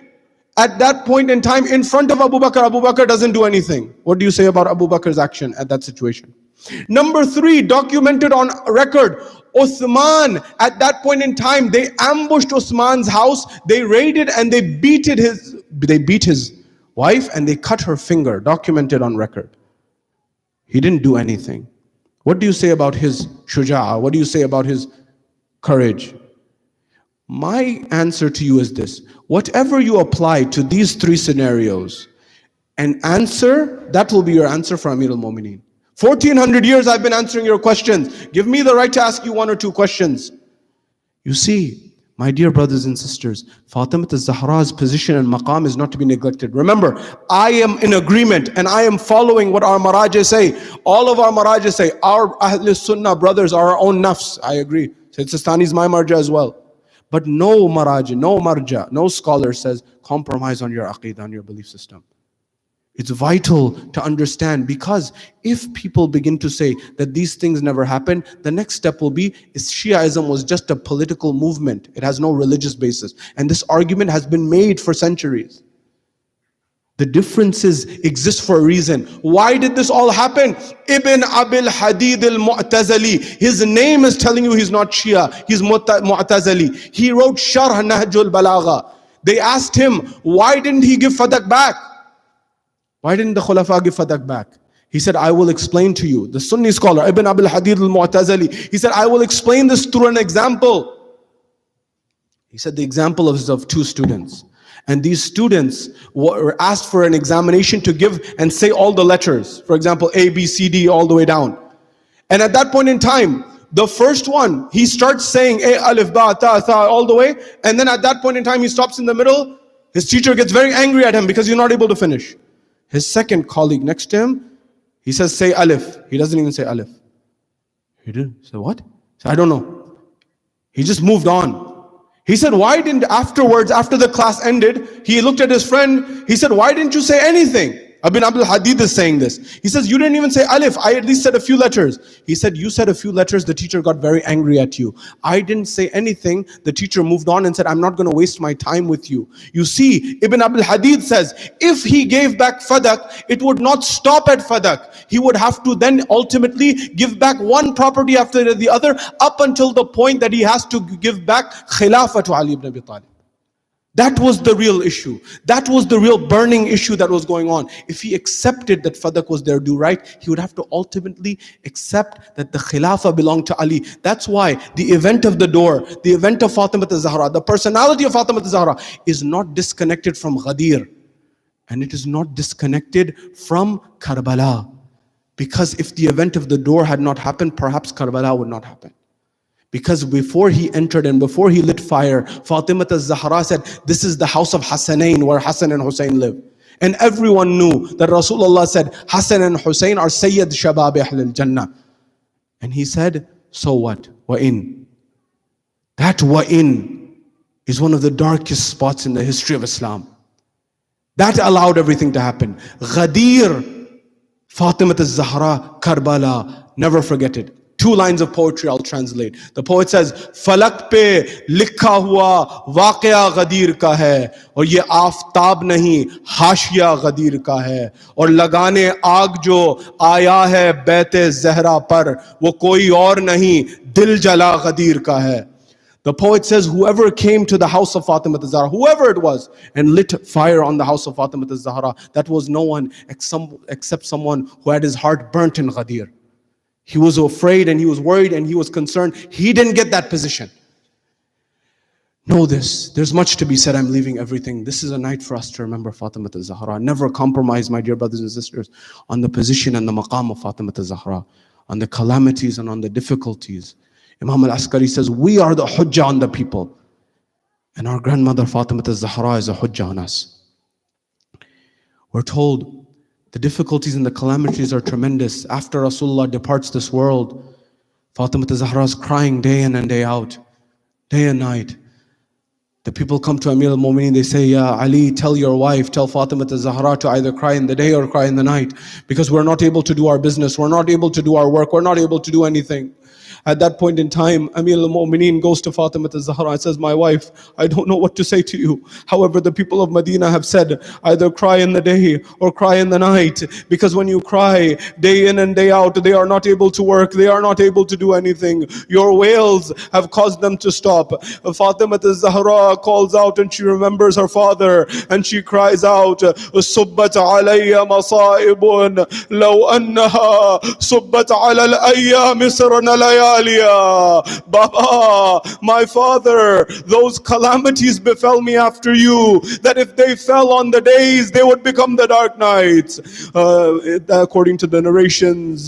at that point in time in front of Abu Bakr. Abu Bakr doesn't do anything. What do you say about Abu Bakr's action at that situation? Number 3, documented on record, Uthman, at that point in time, they ambushed Uthman's house, they raided and they beat his wife and they cut her finger, documented on record. He didn't do anything. What do you say about his shuja'ah? What do you say about his courage? My answer to you is this: whatever you apply to these 3 scenarios and answer, that will be your answer for Amir al-Mu'mineen. 1400 years I've been answering your questions. Give me the right to ask you 1 or 2 questions. You see, my dear brothers and sisters, Fatimah az-Zahra's position and maqam is not to be neglected. Remember, I am in agreement and I am following what our marajah say. All of our marajah say, our Ahl Sunnah brothers are our own nafs. I agree. Sayyid Sistani is my marja as well. But no marajah, no marja, no scholar says compromise on your aqeedah, on your belief system. It's vital to understand, because if people begin to say that these things never happened, the next step will be is Shiaism was just a political movement. It has no religious basis. And this argument has been made for centuries. The differences exist for a reason. Why did this all happen? Ibn Abil Hadid al-Mu'tazili. His name is telling you he's not Shia. He's Mu'tazili. He wrote Sharh Nahjul Balagha. They asked him, why didn't he give Fadak back? Why didn't the Khulafa give Fadak back? He said, I will explain to you. The Sunni scholar, Ibn Abil Hadid al-Mu'tazili, he said, I will explain this through an example. He said the example of 2 students. And these students were asked for an examination to give and say all the letters. For example, A, B, C, D, all the way down. And at that point in time, the first one, he starts saying A, Alif, Ba, Ta, Tha, all the way. And then at that point in time, he stops in the middle. His teacher gets very angry at him because he's not able to finish. His second colleague next to him, he says, say Alif. He doesn't even say Alif. He didn't. He said, what? He said, I don't know. He just moved on. He said, why didn't afterwards, after the class ended, he looked at his friend, he said, why didn't you say anything? Ibn Abdul Hadid is saying this. He says, you didn't even say Alif, I at least said a few letters. He said, you said a few letters, the teacher got very angry at you. I didn't say anything, the teacher moved on and said, I'm not going to waste my time with you. You see, Ibn Abdul Hadid says, if he gave back Fadak, it would not stop at Fadak. He would have to then ultimately give back one property after the other, up until the point that he has to give back Khilafah to Ali ibn Abi Talib. That was the real issue. That was the real burning issue that was going on. If he accepted that Fadak was their due right, he would have to ultimately accept that the Khilafah belonged to Ali. That's why the event of the door, the event of Fatimah az-Zahra, the personality of Fatimah az-Zahra is not disconnected from Ghadir. And it is not disconnected from Karbala. Because if the event of the door had not happened, perhaps Karbala would not happen. Because before he entered and before he lit fire, Fatimah az-Zahra said, this is the house of Hassanain, where Hassan and Hussein live. And everyone knew that Rasulullah said, Hassan and Hussein are Sayyid Shabab Ahl al-Jannah. And he said, so what? Wa'in. That wa'in is one of the darkest spots in the history of Islam. That allowed everything to happen. Ghadir, Fatimah az-Zahra, Karbala, never forget it. 2 lines of poetry I'll translate. The poet says, Falak pe likha hua waqia Ghadir ka hai, aur ye aftab nahi hashiya Ghadir ka hai, aur lagane aag jo aaya hai baite Zahra par, wo koi aur nahi dil jala Ghadir ka hai. The poet says, whoever came to the house of Fatimah az-Zahra, whoever it was, and lit fire on the house of Fatimah az-Zahra, that was no one except someone who had his heart burnt in Ghadir. He was afraid and he was worried and he was concerned. He didn't get that position. Know this. There's much to be said. I'm leaving everything. This is a night for us to remember Fatimah az-Zahra. Never compromise, my dear brothers and sisters, on the position and the maqam of Fatimah az-Zahra, on the calamities and on the difficulties. Imam al-Askari says, we are the hujjah on the people. And our grandmother Fatimah az-Zahra is a hujjah on us. We're told the difficulties and the calamities are tremendous. After Rasulullah departs this world, Fatimah az-Zahra is crying day in and day out, day and night. The people come to Amir al-Mu'mineen, they say, Ya Ali, tell your wife, tell Fatimah az-Zahra to either cry in the day or cry in the night, because we're not able to do our business, we're not able to do our work, we're not able to do anything. At that point in time, Amir al-Mu'mineen goes to Fatimah az-Zahra and says, my wife, I don't know what to say to you. However, the people of Medina have said, either cry in the day or cry in the night, because when you cry day in and day out, they are not able to work, they are not able to do anything. Your wails have caused them to stop. Fatimah az-Zahra calls out and she remembers her father and she cries out, Subbat alayya masaibun law annaha subbat ala al-ayyam sirna layaliya. Baba, my father, those calamities befell me after you, that if they fell on the days, they would become the dark nights. According to the narrations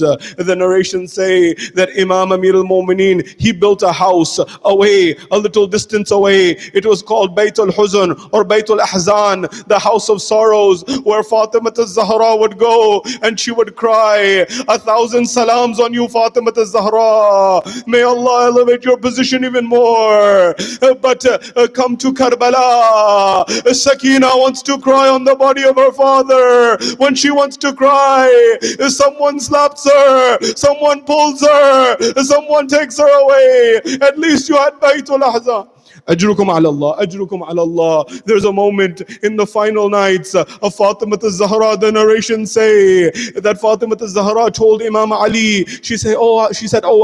say that Imam Amir al-Mu'mineen, he built a house away, a little distance away. It was called Bayt al-Huzn or Bayt al-Ahzan, the house of sorrows, where Fatimah az-Zahra would go and she would cry, 1,000 salams on you, Fatimah az-Zahra. May Allah elevate your position even more. But come to Karbala. Sakina wants to cry on the body of her father. When she wants to cry, someone slaps her, someone pulls her, someone takes her away. At least you had Baytul Ahzan. Ajrukum ala Allah, ajrukum ala Allah. There's a moment in the final nights of Fatimah az-Zahra. The narrations say that Fatimah az-Zahra told Imam Ali, she said, oh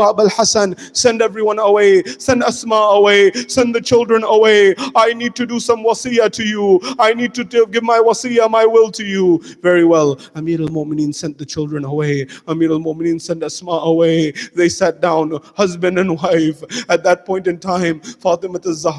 Abul Hassan, send everyone away, send Asma away, send the children away. I need to do some wasiyah to you. I need to give my wasiyah, my will to you. Very well. Amir al-Mu'mineen sent the children away. Amir al-Mu'mineen sent Asma away. They sat down, husband and wife. At that point in time, Fatimah az-Zahra,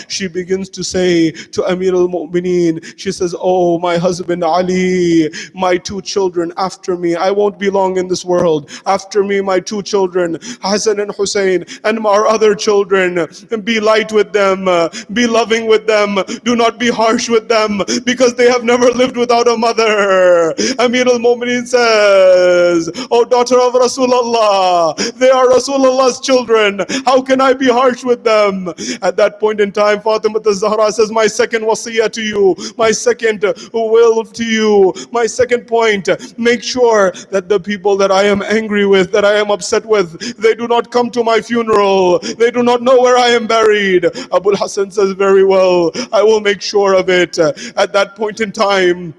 she begins to say to Amir al-Mu'mineen, she says, oh, my husband Ali, my 2 children after me, I won't be long in this world. After me, my 2 children, Hassan and Hussein, and our other children, be light with them, be loving with them, do not be harsh with them, because they have never lived without a mother. Amir al-Mu'mineen says, oh, daughter of Rasulullah, they are Rasulullah's children, how can I be harsh with them? At that point in time, Fatimah az-Zahra says, my second wasiyah to you, my second will to you, my second point, make sure that the people that I am angry with, that I am upset with, they do not come to my funeral, they do not know where I am buried. Abul Hassan says, very well, I will make sure of it. At that point in time,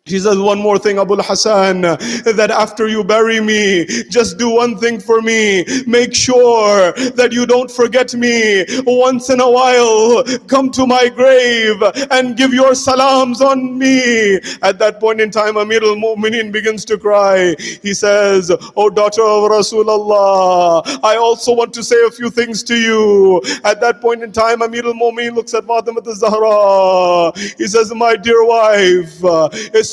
she says, one more thing, Abul Hassan, that after you bury me, just do one thing for me. Make sure that you don't forget me. Once in a while, come to my grave and give your salams on me. At that point in time, Amir al-Mu'mineen begins to cry. He says, oh, daughter of Rasulullah, I also want to say a few things to you. At that point in time, Amir al-Mu'mineen looks at Fatimah az-Zahra. He says, my dear wife,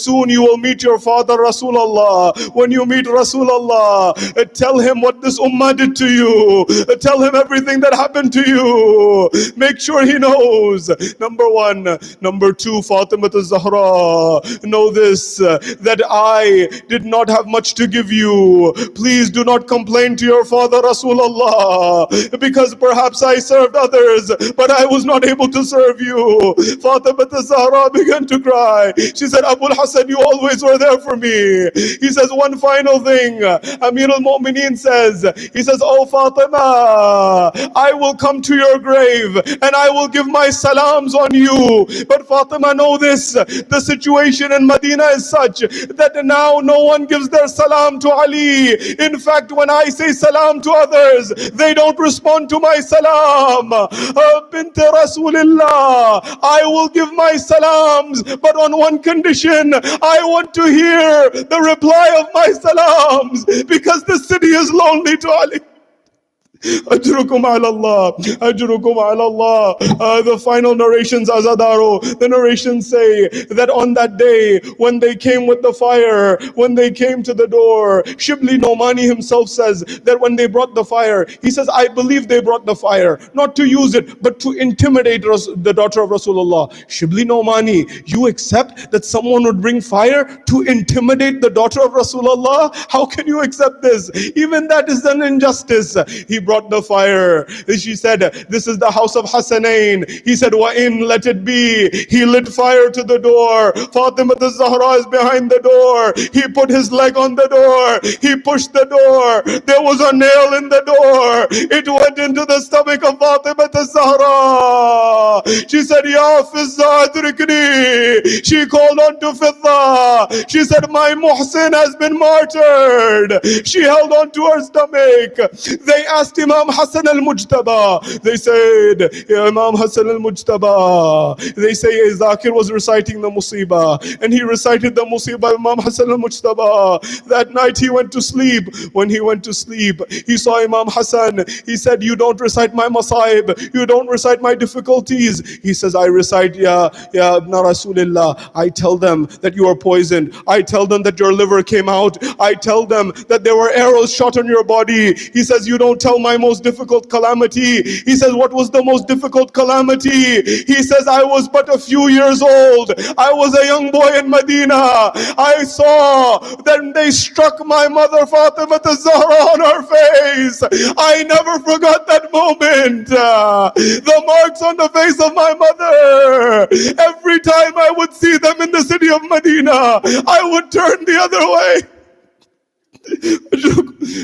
soon you will meet your father Rasulullah. When you meet Rasulullah, tell him what this ummah did to you. Tell him everything that happened to you. Make sure he knows. Number 1. Number 2, Fatimah az-Zahra, know this, that I did not have much to give you. Please do not complain to your father Rasulullah, because perhaps I served others, but I was not able to serve you. Fatimah az-Zahra began to cry. She said, Abul Hassan, you always were there for me. He says, one final thing. Amir al-Mu'mineen says, he says, oh Fatima, I will come to your grave and I will give my salams on you. But Fatima, know this, the situation in Medina is such that now no one gives their salam to Ali. In fact, when I say salam to others, they don't respond to my salam. Bint Rasulillah, I will give my salams, but on one condition, I want to hear the reply of my salams, because the city is lonely to Ali. Ajrukum ala Allah, ajrukum ala Allah. The final narrations, Azadaro, the narrations say that on that day, when they came with the fire, when they came to the door, Shibli Nomani himself says that when they brought the fire, he says, I believe they brought the fire, not to use it, but to intimidate the daughter of Rasulullah. Shibli Nomani, you accept that someone would bring fire to intimidate the daughter of Rasulullah? How can you accept this? Even that is an injustice. He brought brought the fire. She said, this is the house of Hassanain. He said, wa in, let it be. He lit fire to the door. Fatimah Az-Zahra is behind the door. He put his leg on the door. He pushed the door. There was a nail in the door. It went into the stomach of Fatimah Az-Zahra. She said, Ya Fizza adrikni. She called on to Fizza. She said, my Muhsin has been martyred. She held on to her stomach. They asked Imam Hassan al-Mujtaba. They said, Imam Hassan al-Mujtaba. They say Zakir was reciting the Musibah, and he recited the Musibah. Imam Hassan al-Mujtaba. That night he went to sleep. When he went to sleep, he saw Imam Hassan. He said, you don't recite my Masaib. You don't recite my difficulties. He says, I recite, Ya Ibn Rasulillah. I tell them that you are poisoned. I tell them that your liver came out. I tell them that there were arrows shot on your body. He says, you don't tell my most difficult calamity. He says, what was the most difficult calamity? He says, I was but a few years old. I was a young boy in Medina. I saw that they struck my mother Fatimah Az-Zahra on her face. I never forgot that moment. The marks on the face of my mother. Every time I would see them in the city of Medina, I would turn the other way.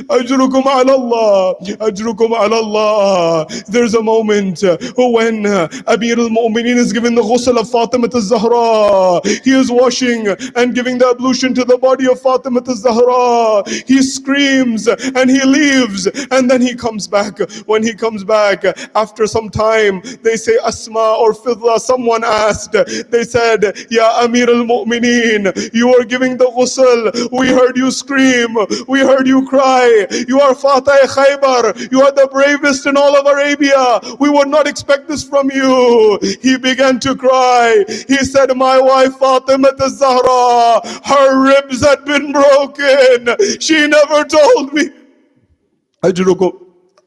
Ajrukum ala Allah. Ajrukum ala Allah. There's a moment when Amir al-Mu'mineen is giving the ghusl of Fatimah Az-Zahra. He is washing and giving the ablution to the body of Fatimah Az-Zahra. He screams and he leaves, and then he comes back. When he comes back, after some time, they say Asma or Fidla, someone asked, they said, Ya Amir al-Mu'mineen, you are giving the ghusl. We heard you scream. We heard you cry. You are Fatih Khaybar. You are the bravest in all of Arabia. We would not expect this from you. He began to cry. He said, my wife Fatimah Az-Zahra, her ribs had been broken. She never told me. Ajrukum.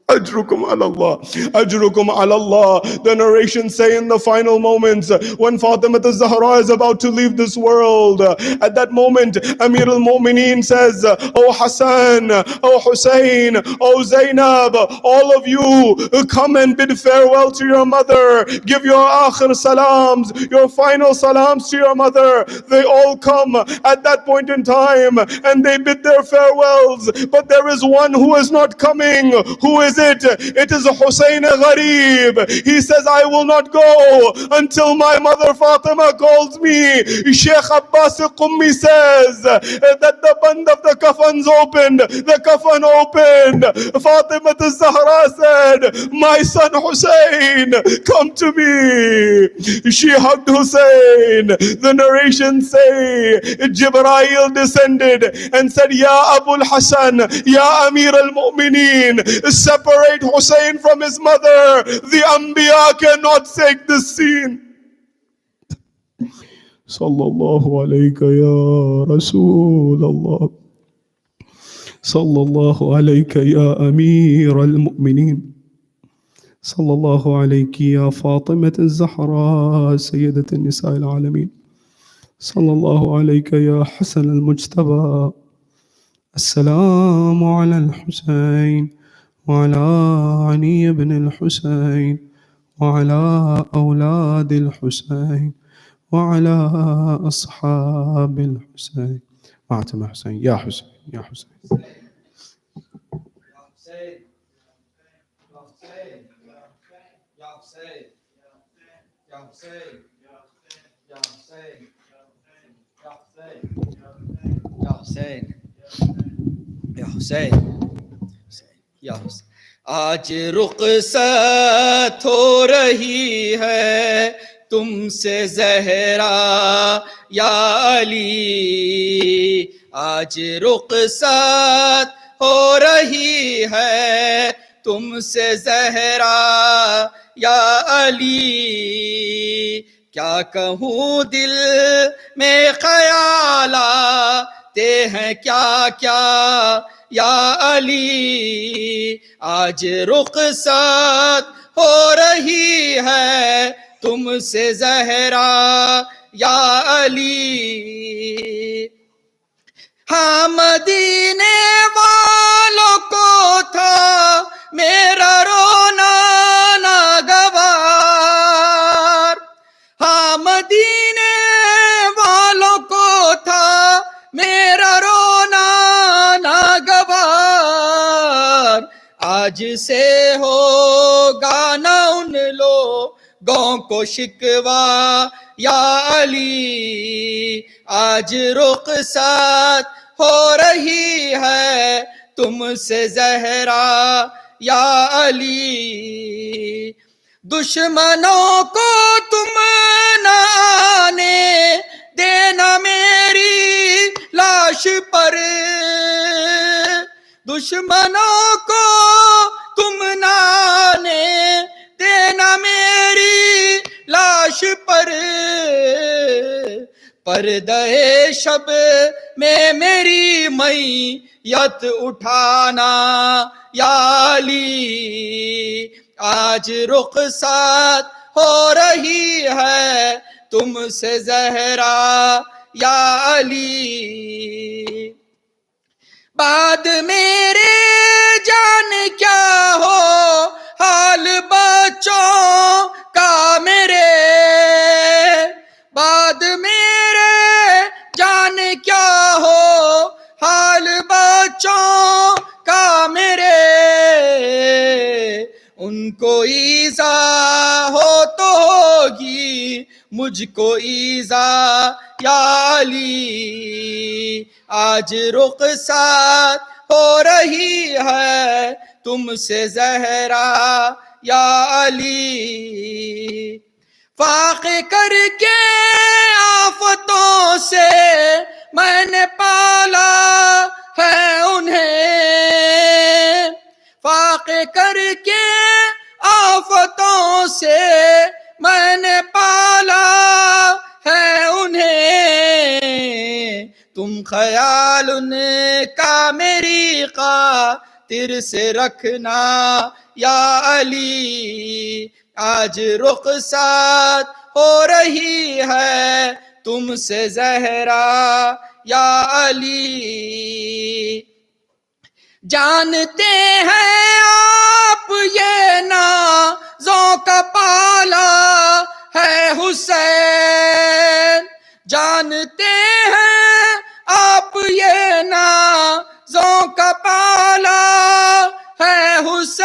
Ajrukum ala Allah. Ajrukum ala Allah. The narrations say in the final moments, when Fatimah Az-Zahra is about to leave this world, at that moment, Amir al-Mu'mineen says, Oh Hassan, oh Hussein, oh Zainab, all of you come and bid farewell to your mother. Give your akhir salams, your final salams to your mother. They all come at that point in time and they bid their farewells. But there is one who is not coming. Who is it? It is Hussein Gharib. He says, I will not go until my mother Fatima calls me. Sheikh Abbas Qummi says that the band of the kafan's opened. The kafan opened. Fatima Az-Zahra said, my son Hussein, come to me. She hugged Hussein. The narrations say Jibreel descended and said, Ya Abul Hasan, Ya Amir al-Mu'mineen, separate Hussein from his mother. The Anbiya cannot take this scene. Sallallahu alayka ya Rasul Allah. Sallallahu alayka ya Amir al-Mu'mineen. Sallallahu alayki ya Fatimah Az-Zahra, Sayyidat al-Nisa al-Alameen. Sallallahu alayka ya Hassan al-Mujtaba. Assalamu ala al-Husayn. وعلى علي بن الحسين وعلى أولاد الحسين وعلى أصحاب الحسين. معتم حسين يا حسين يا حسين. Ya Hussein. आज रुखसत हो रही है तुमसे ज़हरा या अली. आज रुखसत हो रही है तुमसे ज़हरा या अली. क्या कहूँ दिल में ख्याल आते हैं क्या क्या या अली. आज रुखसत हो रही है तुमसे ज़हरा या अली. हाँ मदीने वालों को था میرا رونا ناگوار. ہاں مدینے والوں کو تھا میرا رونا ناگوار. آج سے ہوگا نہ ان لوگوں کو شکوا یا علی. آج رخصت ہو رہی ہے تم سے زہرا یا علی. دشمنوں کو تم نہ آنے دینا میری لاش پر. دشمنوں کو تم نہ آنے دینا میری لاش پر. پردہ شب میں میری میت اٹھانا یا علی. آج رخصت ہو رہی ہے تم سے زہرا یا علی. بعد میرے جان کیا ہو حال بچوں کا میرے. بعد میرے جان کیا ہو حال بچوں کا میرے. ان کو ایذا ہو تو ہوگی مجھ کو ایذا یا علی. آج رخصت ہو رہی ہے تم سے زہرا یا علی. فاقے کر کے آفتوں سے میں نے پالا ہے انہیں. فاقے کر کے آفتوں سے میں نے پالا ہے انہیں. تم خیال ان کا میری خاطر سے رکھنا یا علی. آج رخصت ہو رہی ہے تم سے زہرا یا علی. جانتے ہیں آپ یہ نازوں کا پالا ہے حسین. جانتے ہیں آپ یہ نازوں کا پالا ہے حسین.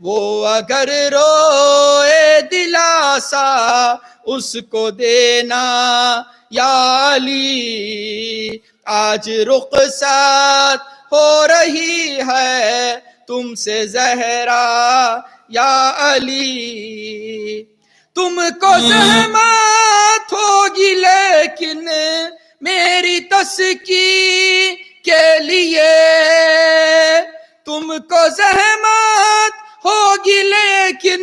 وہ اگر روئے دلاسا اس کو دینا یا علی. آج رخصت ہو رہی ہے تم سے زہرا یا علی. تم کو زحمت ہوگی لیکن میری تسکی کے لیے. تم کو زحمت ہوگی لیکن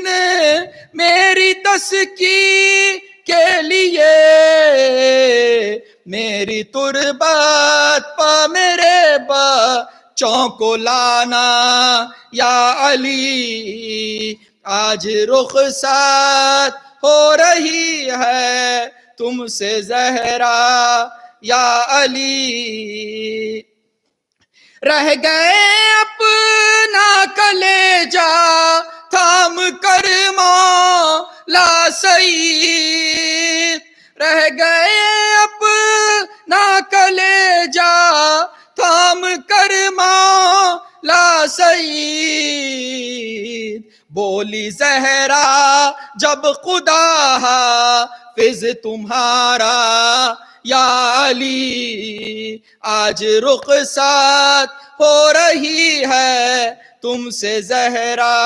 میری تسکی کے لیے. میری تربت پہ میرے بچوں کو لانا یا علی. آج رخصت ہو رہی ہے تم سے زہرا یا علی. رہ گئے اپنا کلیجہ تھام کر مولا سعید. رہ گئے اپنا کلیجہ تھام کر مولا سعید. بولی زہرا جب خدا حافظ تمہارا یا علی. آج رخصت ہو رہی ہے تم سے زہرا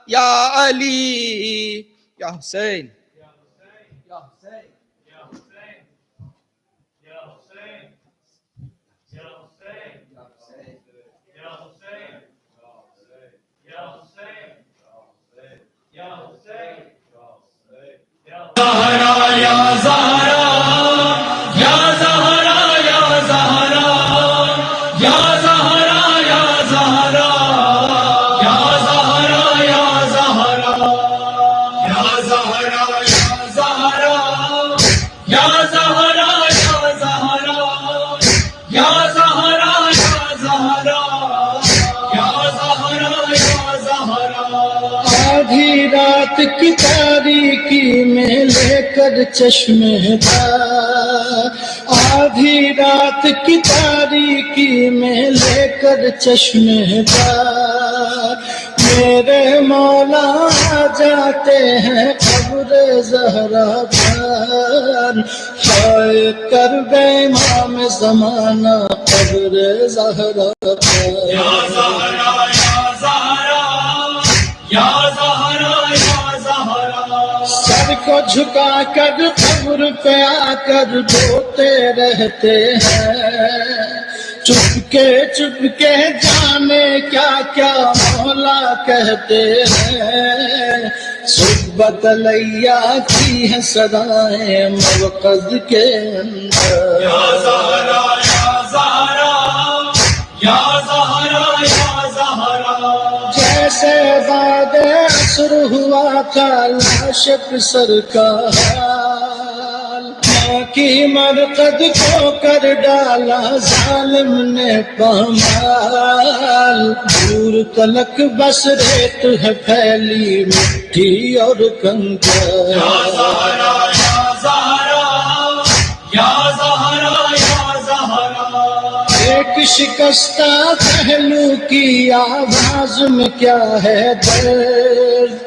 یا علی. یا حسین زہرا یا زہرا یا زہرا یا زہرا یا زہرا یا زہرا یا زہرا یا زہرا یا زہرا یا زہرا یا زہرا یا زہرا یا زہرا یا زہرا آدھی رات کی تاریکی میں لے کر چشمے دار، آدھی رات کی تاریکی میں لے کر چشمے دار، میرے مولا آ جاتے ہیں قبر زہرا پر، ہائے کرب امام زمانہ قبر زہرا پر۔ یا زہرا یا زہرا یا زہرا یا زہرا، سر کو جھکا کر قبر پہ آ کر روتے رہتے ہیں، چپ کے جانے کیا کیا مولا کہتے ہیں، صحبت لیا کی ہے صدائیں مرکز کے اندر۔ یا زہرا یا زہرا یا زہرا یا زہرا، جیسے بعد عصر ہوا تھا لاشق سر کا حال، ماں کی مرقد کو کر ڈالا ظالم نے پامال، دور تلک بس ریت ہے پھیلی مٹی اور کنکر۔ یا زہرا یا زہرا یا زہرا یا زہرا، ایک شکستہ پہلو کی آواز میں کیا ہے درد،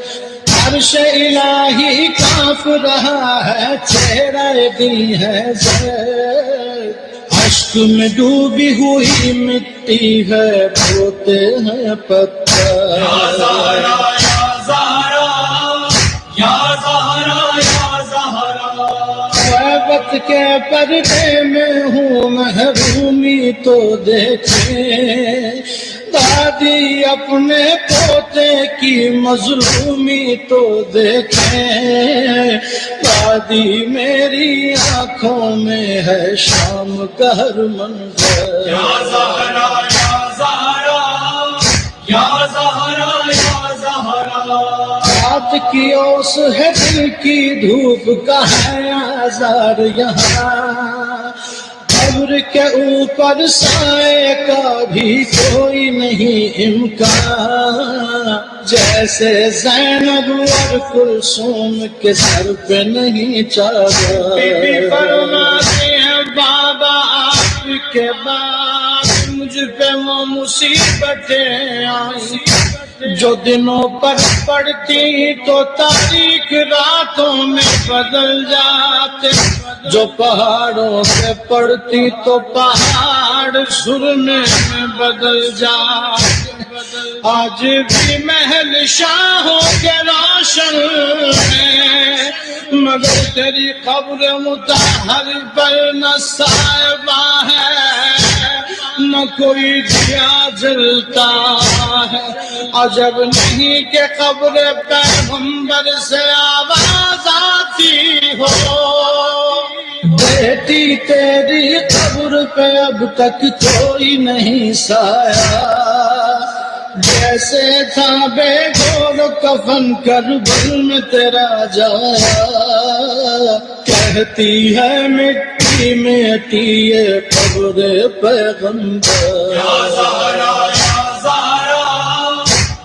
عرش الہی کانپ رہا ہے، چہرہ دل ہے زرد، اشک میں ڈوبی ہوئی مٹی ہے، بوتے ہیں پتھر۔ یا زہرا یا زہرا یا زہرا یا زہرا، غیبت کے پردے میں ہوں محرومی تو دیکھیں، دادی اپنے پوتے کی مظلومی تو دیکھیں، دادی میری آنکھوں میں ہے شام کا ہر منظر۔ یا زہرا یا زہرا یا زہرا یا زہرا، رات کی اوس ہے دل کی دھوپ کا ہے آزار یہاں، قبر کے اوپر سائے کا بھی کوئی نہیں امکان، جیسے زینب اور کلثوم کے سر پہ نہیں چادر۔ بی بی فرماتی ہیں بابا آپ کے بعد مجھ پہ وہ مصیبتیں آئیں جو دنوں پر پڑتی تو تاریک راتوں میں بدل جاتے، جو پہاڑوں سے پڑتی تو پہاڑ سرنے میں بدل جاتے، آج بھی محل شاہوں کے روشن ہے، مگر تیری قبر مطہر پر نہ صاحبہ ہے، نہ کوئی دیا جلتا ہے، عجب نہیں کہ قبر پیغمبر سے آواز آتی ہو، بیٹی تیری قبر پہ اب تک کوئی نہیں سایا، جیسے تھا بے گور کفن کربل میں تیرا جایا، کہتی ہے مٹی میں اٹیے قبر پیغمبر۔ یا زہرا یا زہرا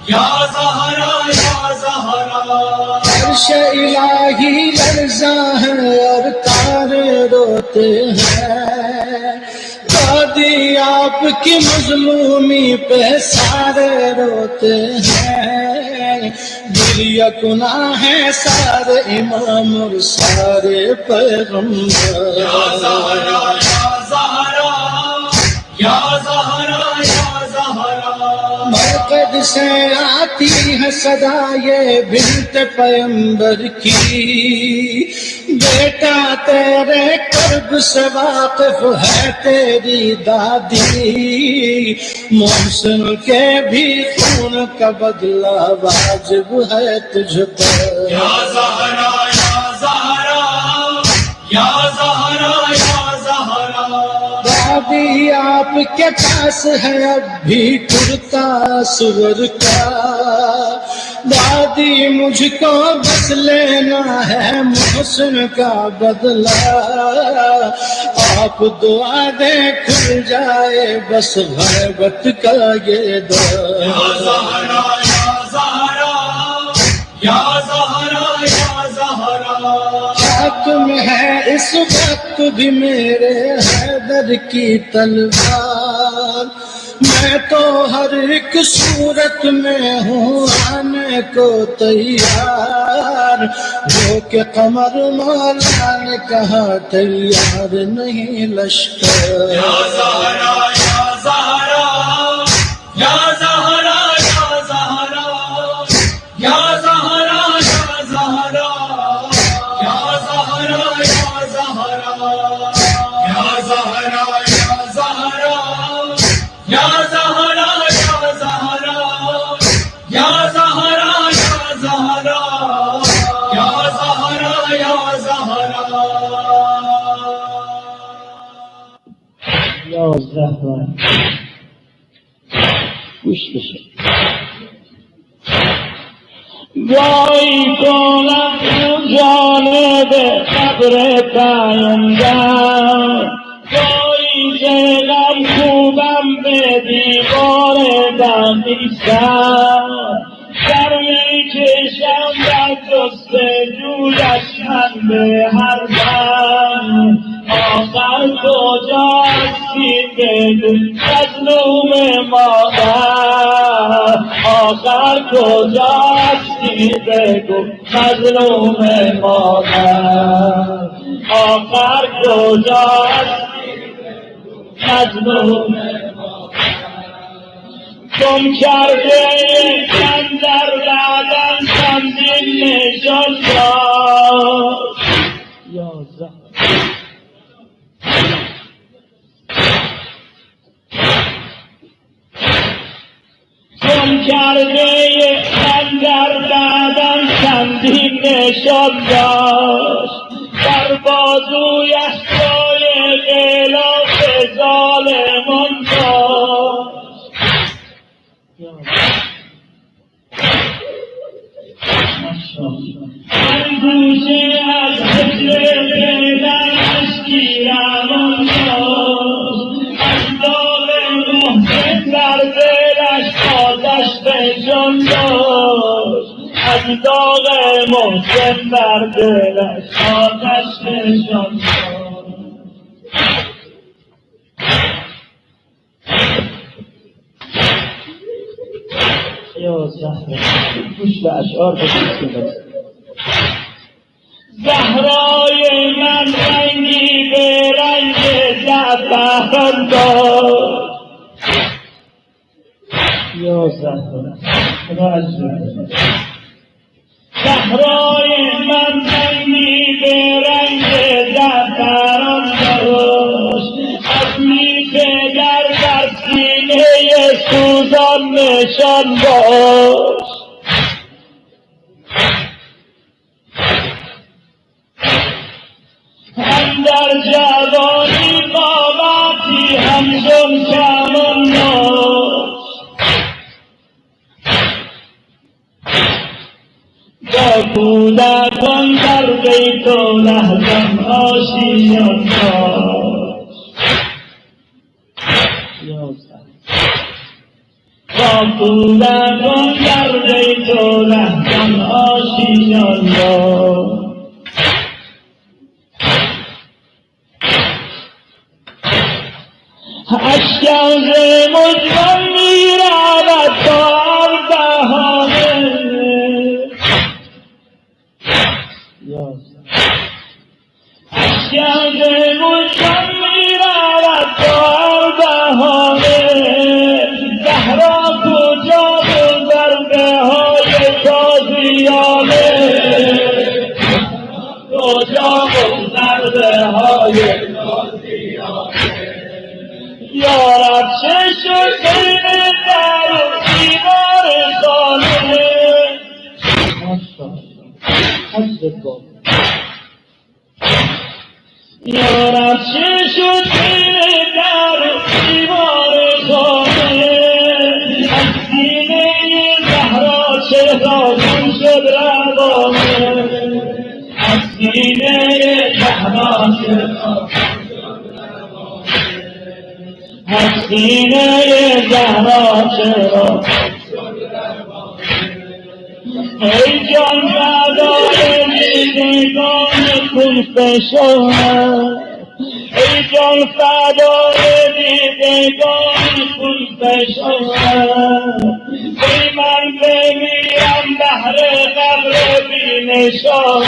یا زہرا یا زہرا، عرش الہی لرزاں ہے اور تارے روتے ہیں، دادی آپ کی مظلومی پہ سارے روتے ہیں، گریہ گناہ ہے سارے امام اور سارے پیغمبر۔ یا زہرا یا زہرا یا زہرا یا زہرا، مرقد سے آتی ہے صدا یہ بنت پیغمبر کی، بیٹا تیرے قرب سے واقف ہے تیری دادی، محسن کے بھی خون کا بدلہ واجب ہے تجھ پر۔ یا زہرا یا زہرا یا زہرا یا زہرا، دادی آپ کے پاس ہے اب بھی کرتا سور کا، دادی مجھ کو بس لینا ہے محسن کا بدلہ، آپ دعا دیں کھل جائے بس غیبت کا یہ در۔ یا زہرا یا زہرا या ज़हरा या ज़हरा खाक में है इस वक्त भी मेरे हैदर की तलवार। मैं तो हर एक सूरत में हूँ आने को तैयार। जो के कमर मौला ने कहा तैयार नहीं लश्कर। या ज़हरा या ज़हरा या ज़हरा या ज़हरा या ज़हरा या ज़हरा या ज़हरा या ज़हरा या ज़हरा या ज़हरा या ज़हरा या ज़हरा या ज़हरा या ज़हरा या ज़हरा یا زهرا گوش بشه. وای کنم جانب قبر پیامبر، وای دلم کوبم به دیوار بندیسم، در میکشم در جستجویش من به هر دم. آخر کجاستی بگو مظلوم مادر، آخر کجاستی بگو مظلوم مادر، آخر کجاستی مظلوم گم کرده در بدن چندین نشان داشت. یا زهرا گم کرده در بدن چندین نشان داشت، در بازویش جای غلاف ظالمان داشت. اندوشه از هجر دلم اشکی روان داشت، از داغ محسن در دلش آتش فشان داشت، از داغ محسن در دلش آتش فشان داشت. یا زهرا گوش به اشعار بسید. زهرای من رنگی به رنگ زعفران داشت. یا زهرا زهرای من رنگی به رنگ زعفران داشت، از میخه در سینه سوزان نشان داشت. اندر جوانی قامتی همچون کمان داشت، با کودکان در بیت و لحظم آشیان داشت. با کودکان در بیت و لحظم آشیان داشت. اشکم ز مجرم میرود تا بهانه، اشکم ز مجرم میرود تا بهانه. زهرا کجا بود ضربه های تازیانه، کجا بود ضربه های یارب چه شد بین در و دیوار خانه. یارب چه شد بین در و دیوار خانه، از سینه زهرا چهرا گم شد روانه، از سینه زهرا چهرا از سینه زهرا چرا ای جان فدای دیدگان کن فشان ای جان فدای دیدگان کن فشان ای من بمیرم بهر قبر بینشان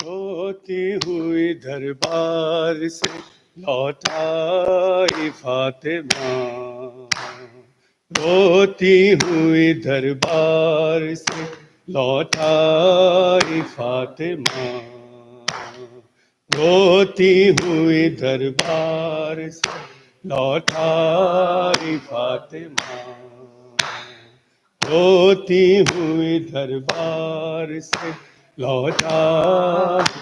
روتی ہوئی دربار سے لوٹائی فاطمہ روتی ہوئی دربار سے لوٹائی فاطمہ روتی ہوئی دربار سے لوٹائی فاطمہ روتی ہوئی دربار سے لوٹائی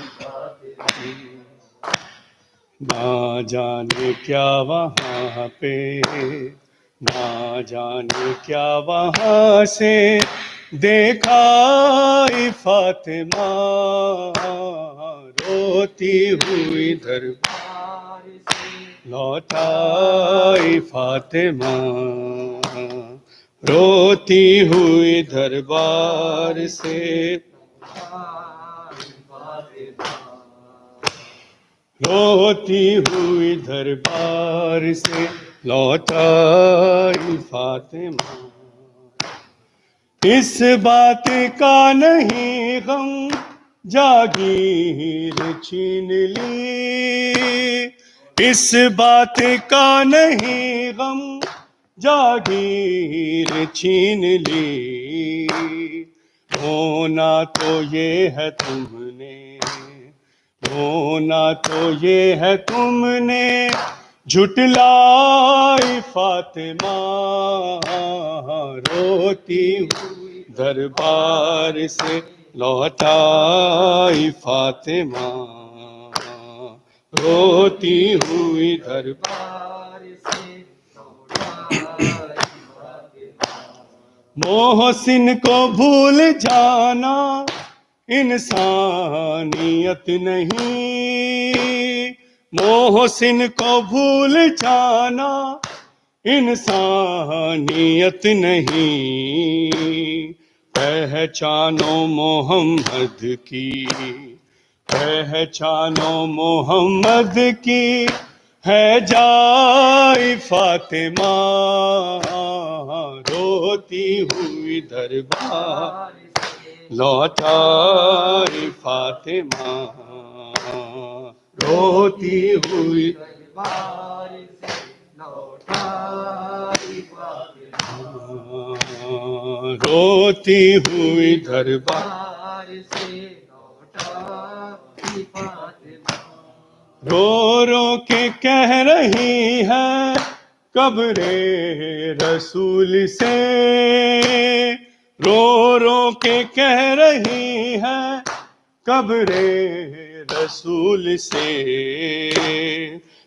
نہ جانے کیا وہاں پہ نہ جانے کیا وہاں سے دیکھا فاطمہ روتی ہوئی دربار سے لوٹائی فاطمہ روتی ہوئی دربار سے روتی ہوئی دربار سے لوٹائی فاطمہ اس بات کا نہیں غم جاگیر چھین لی اس بات کا نہیں غم جاگیر چھین لی ہونا تو یہ ہے تم نے ہونا تو یہ ہے تم نے جھٹلائی فاطمہ روتی ہوئی دربار سے لوٹائی فاطمہ روتی ہوئی دربار سے محسن کو بھول جانا انسانیت نہیں محسن کو بھول جانا انسانیت نہیں پہچانو محمد کی پہچانو محمد کی ہے جائے فاطمہ روتی ہوئی دربار لوٹائے فاطمہ روتی ہوئی روتی ہوئی دربار رو رو کے کہہ رہی ہے قبر رسول سے رو رو کے کہہ رہی ہے قبر رسول سے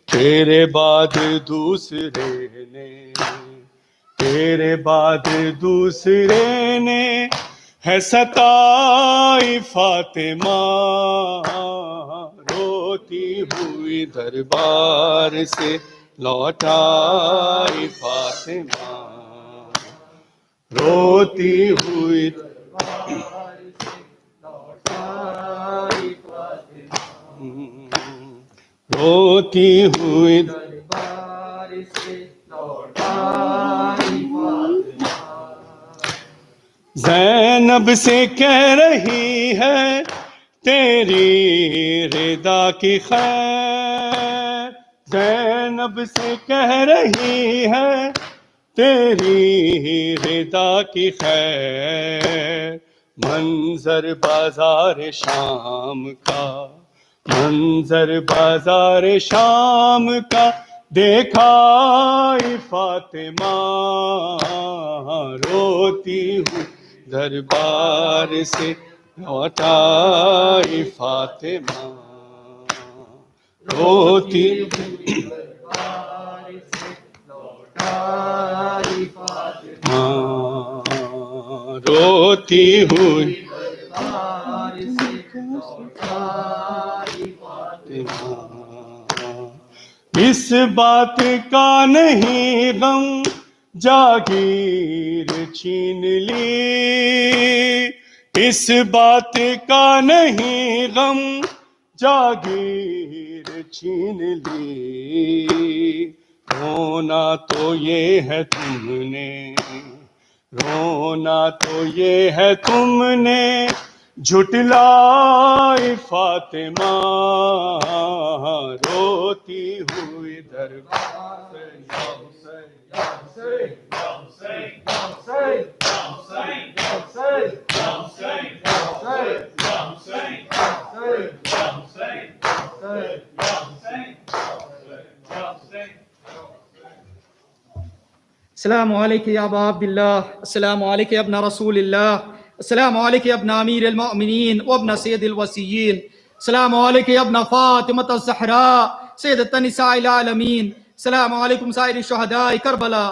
تیرے بعد دوسرے نے تیرے بعد دوسرے نے ہے ستائی فاطمہ روتی ہوئی دربار سے لوٹائی فاطمہ روتی ہوئی روتی ہوئی زینب سے کہہ رہی ہے تیری رضا کی خیر زینب سے کہہ رہی ہے تیری رضا کی خیر منظر بازار شام کا منظر بازار شام کا دیکھا فاطمہ روتی ہوں دربار سے لوٹائی فاطمہ روتی روتی ہوئی اس بات کا نہیں غم جاگیر چھین لی اس بات کا نہیں غم جاگیر چھین لی رونا تو یہ ہے تم نے رونا تو یہ ہے تم نے جھٹلائی فاطمہ روتی ہوئی دربار السلام علیکم یا ابا عبداللہ السلام علیکم ابن رسول اللہ السلام علیکم ابن امیر المؤمنین وابن سید الوسیین السلام علیکم ابن فاطمة الزہراء سیدۃ نساء العالمین السلام علیکم سائر شہداء کربلا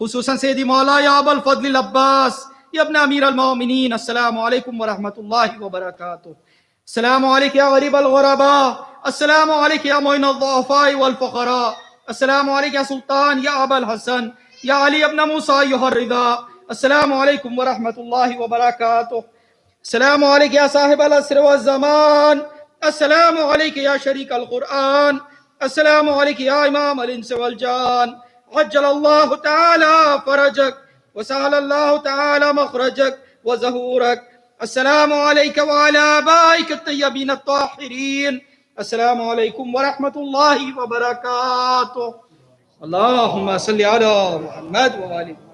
خصوصاً سیدی مولا یا ابا الفضل العباس یا ابن امیر المؤمنین السلام علیکم ورحمۃ اللہ وبرکاتہ السلام علیکم یا غریب الغرباء السلام علیکم یا معین الضعفاء والفقراء السلام علیکم یا سلطان یا ابا الحسن یا علی ابن موسیٰ ایھا الرضا السلام علیکم ورحمۃ اللہ وبرکاتہ السلام علیکم یا صاحب العصر والزمان السلام علیکم یا شریک القرآن السلام علیکم یا امام الانس والجان عجل اللہ تعالی فرجک وسہل اللہ تعالی مخرجک وظہورک السلام علیکم وعلی آبائک الطیبین الطاہرین السلام علیکم ورحمۃ اللہ وبرکاتہ اللہم صلی علی محمد و آل محمد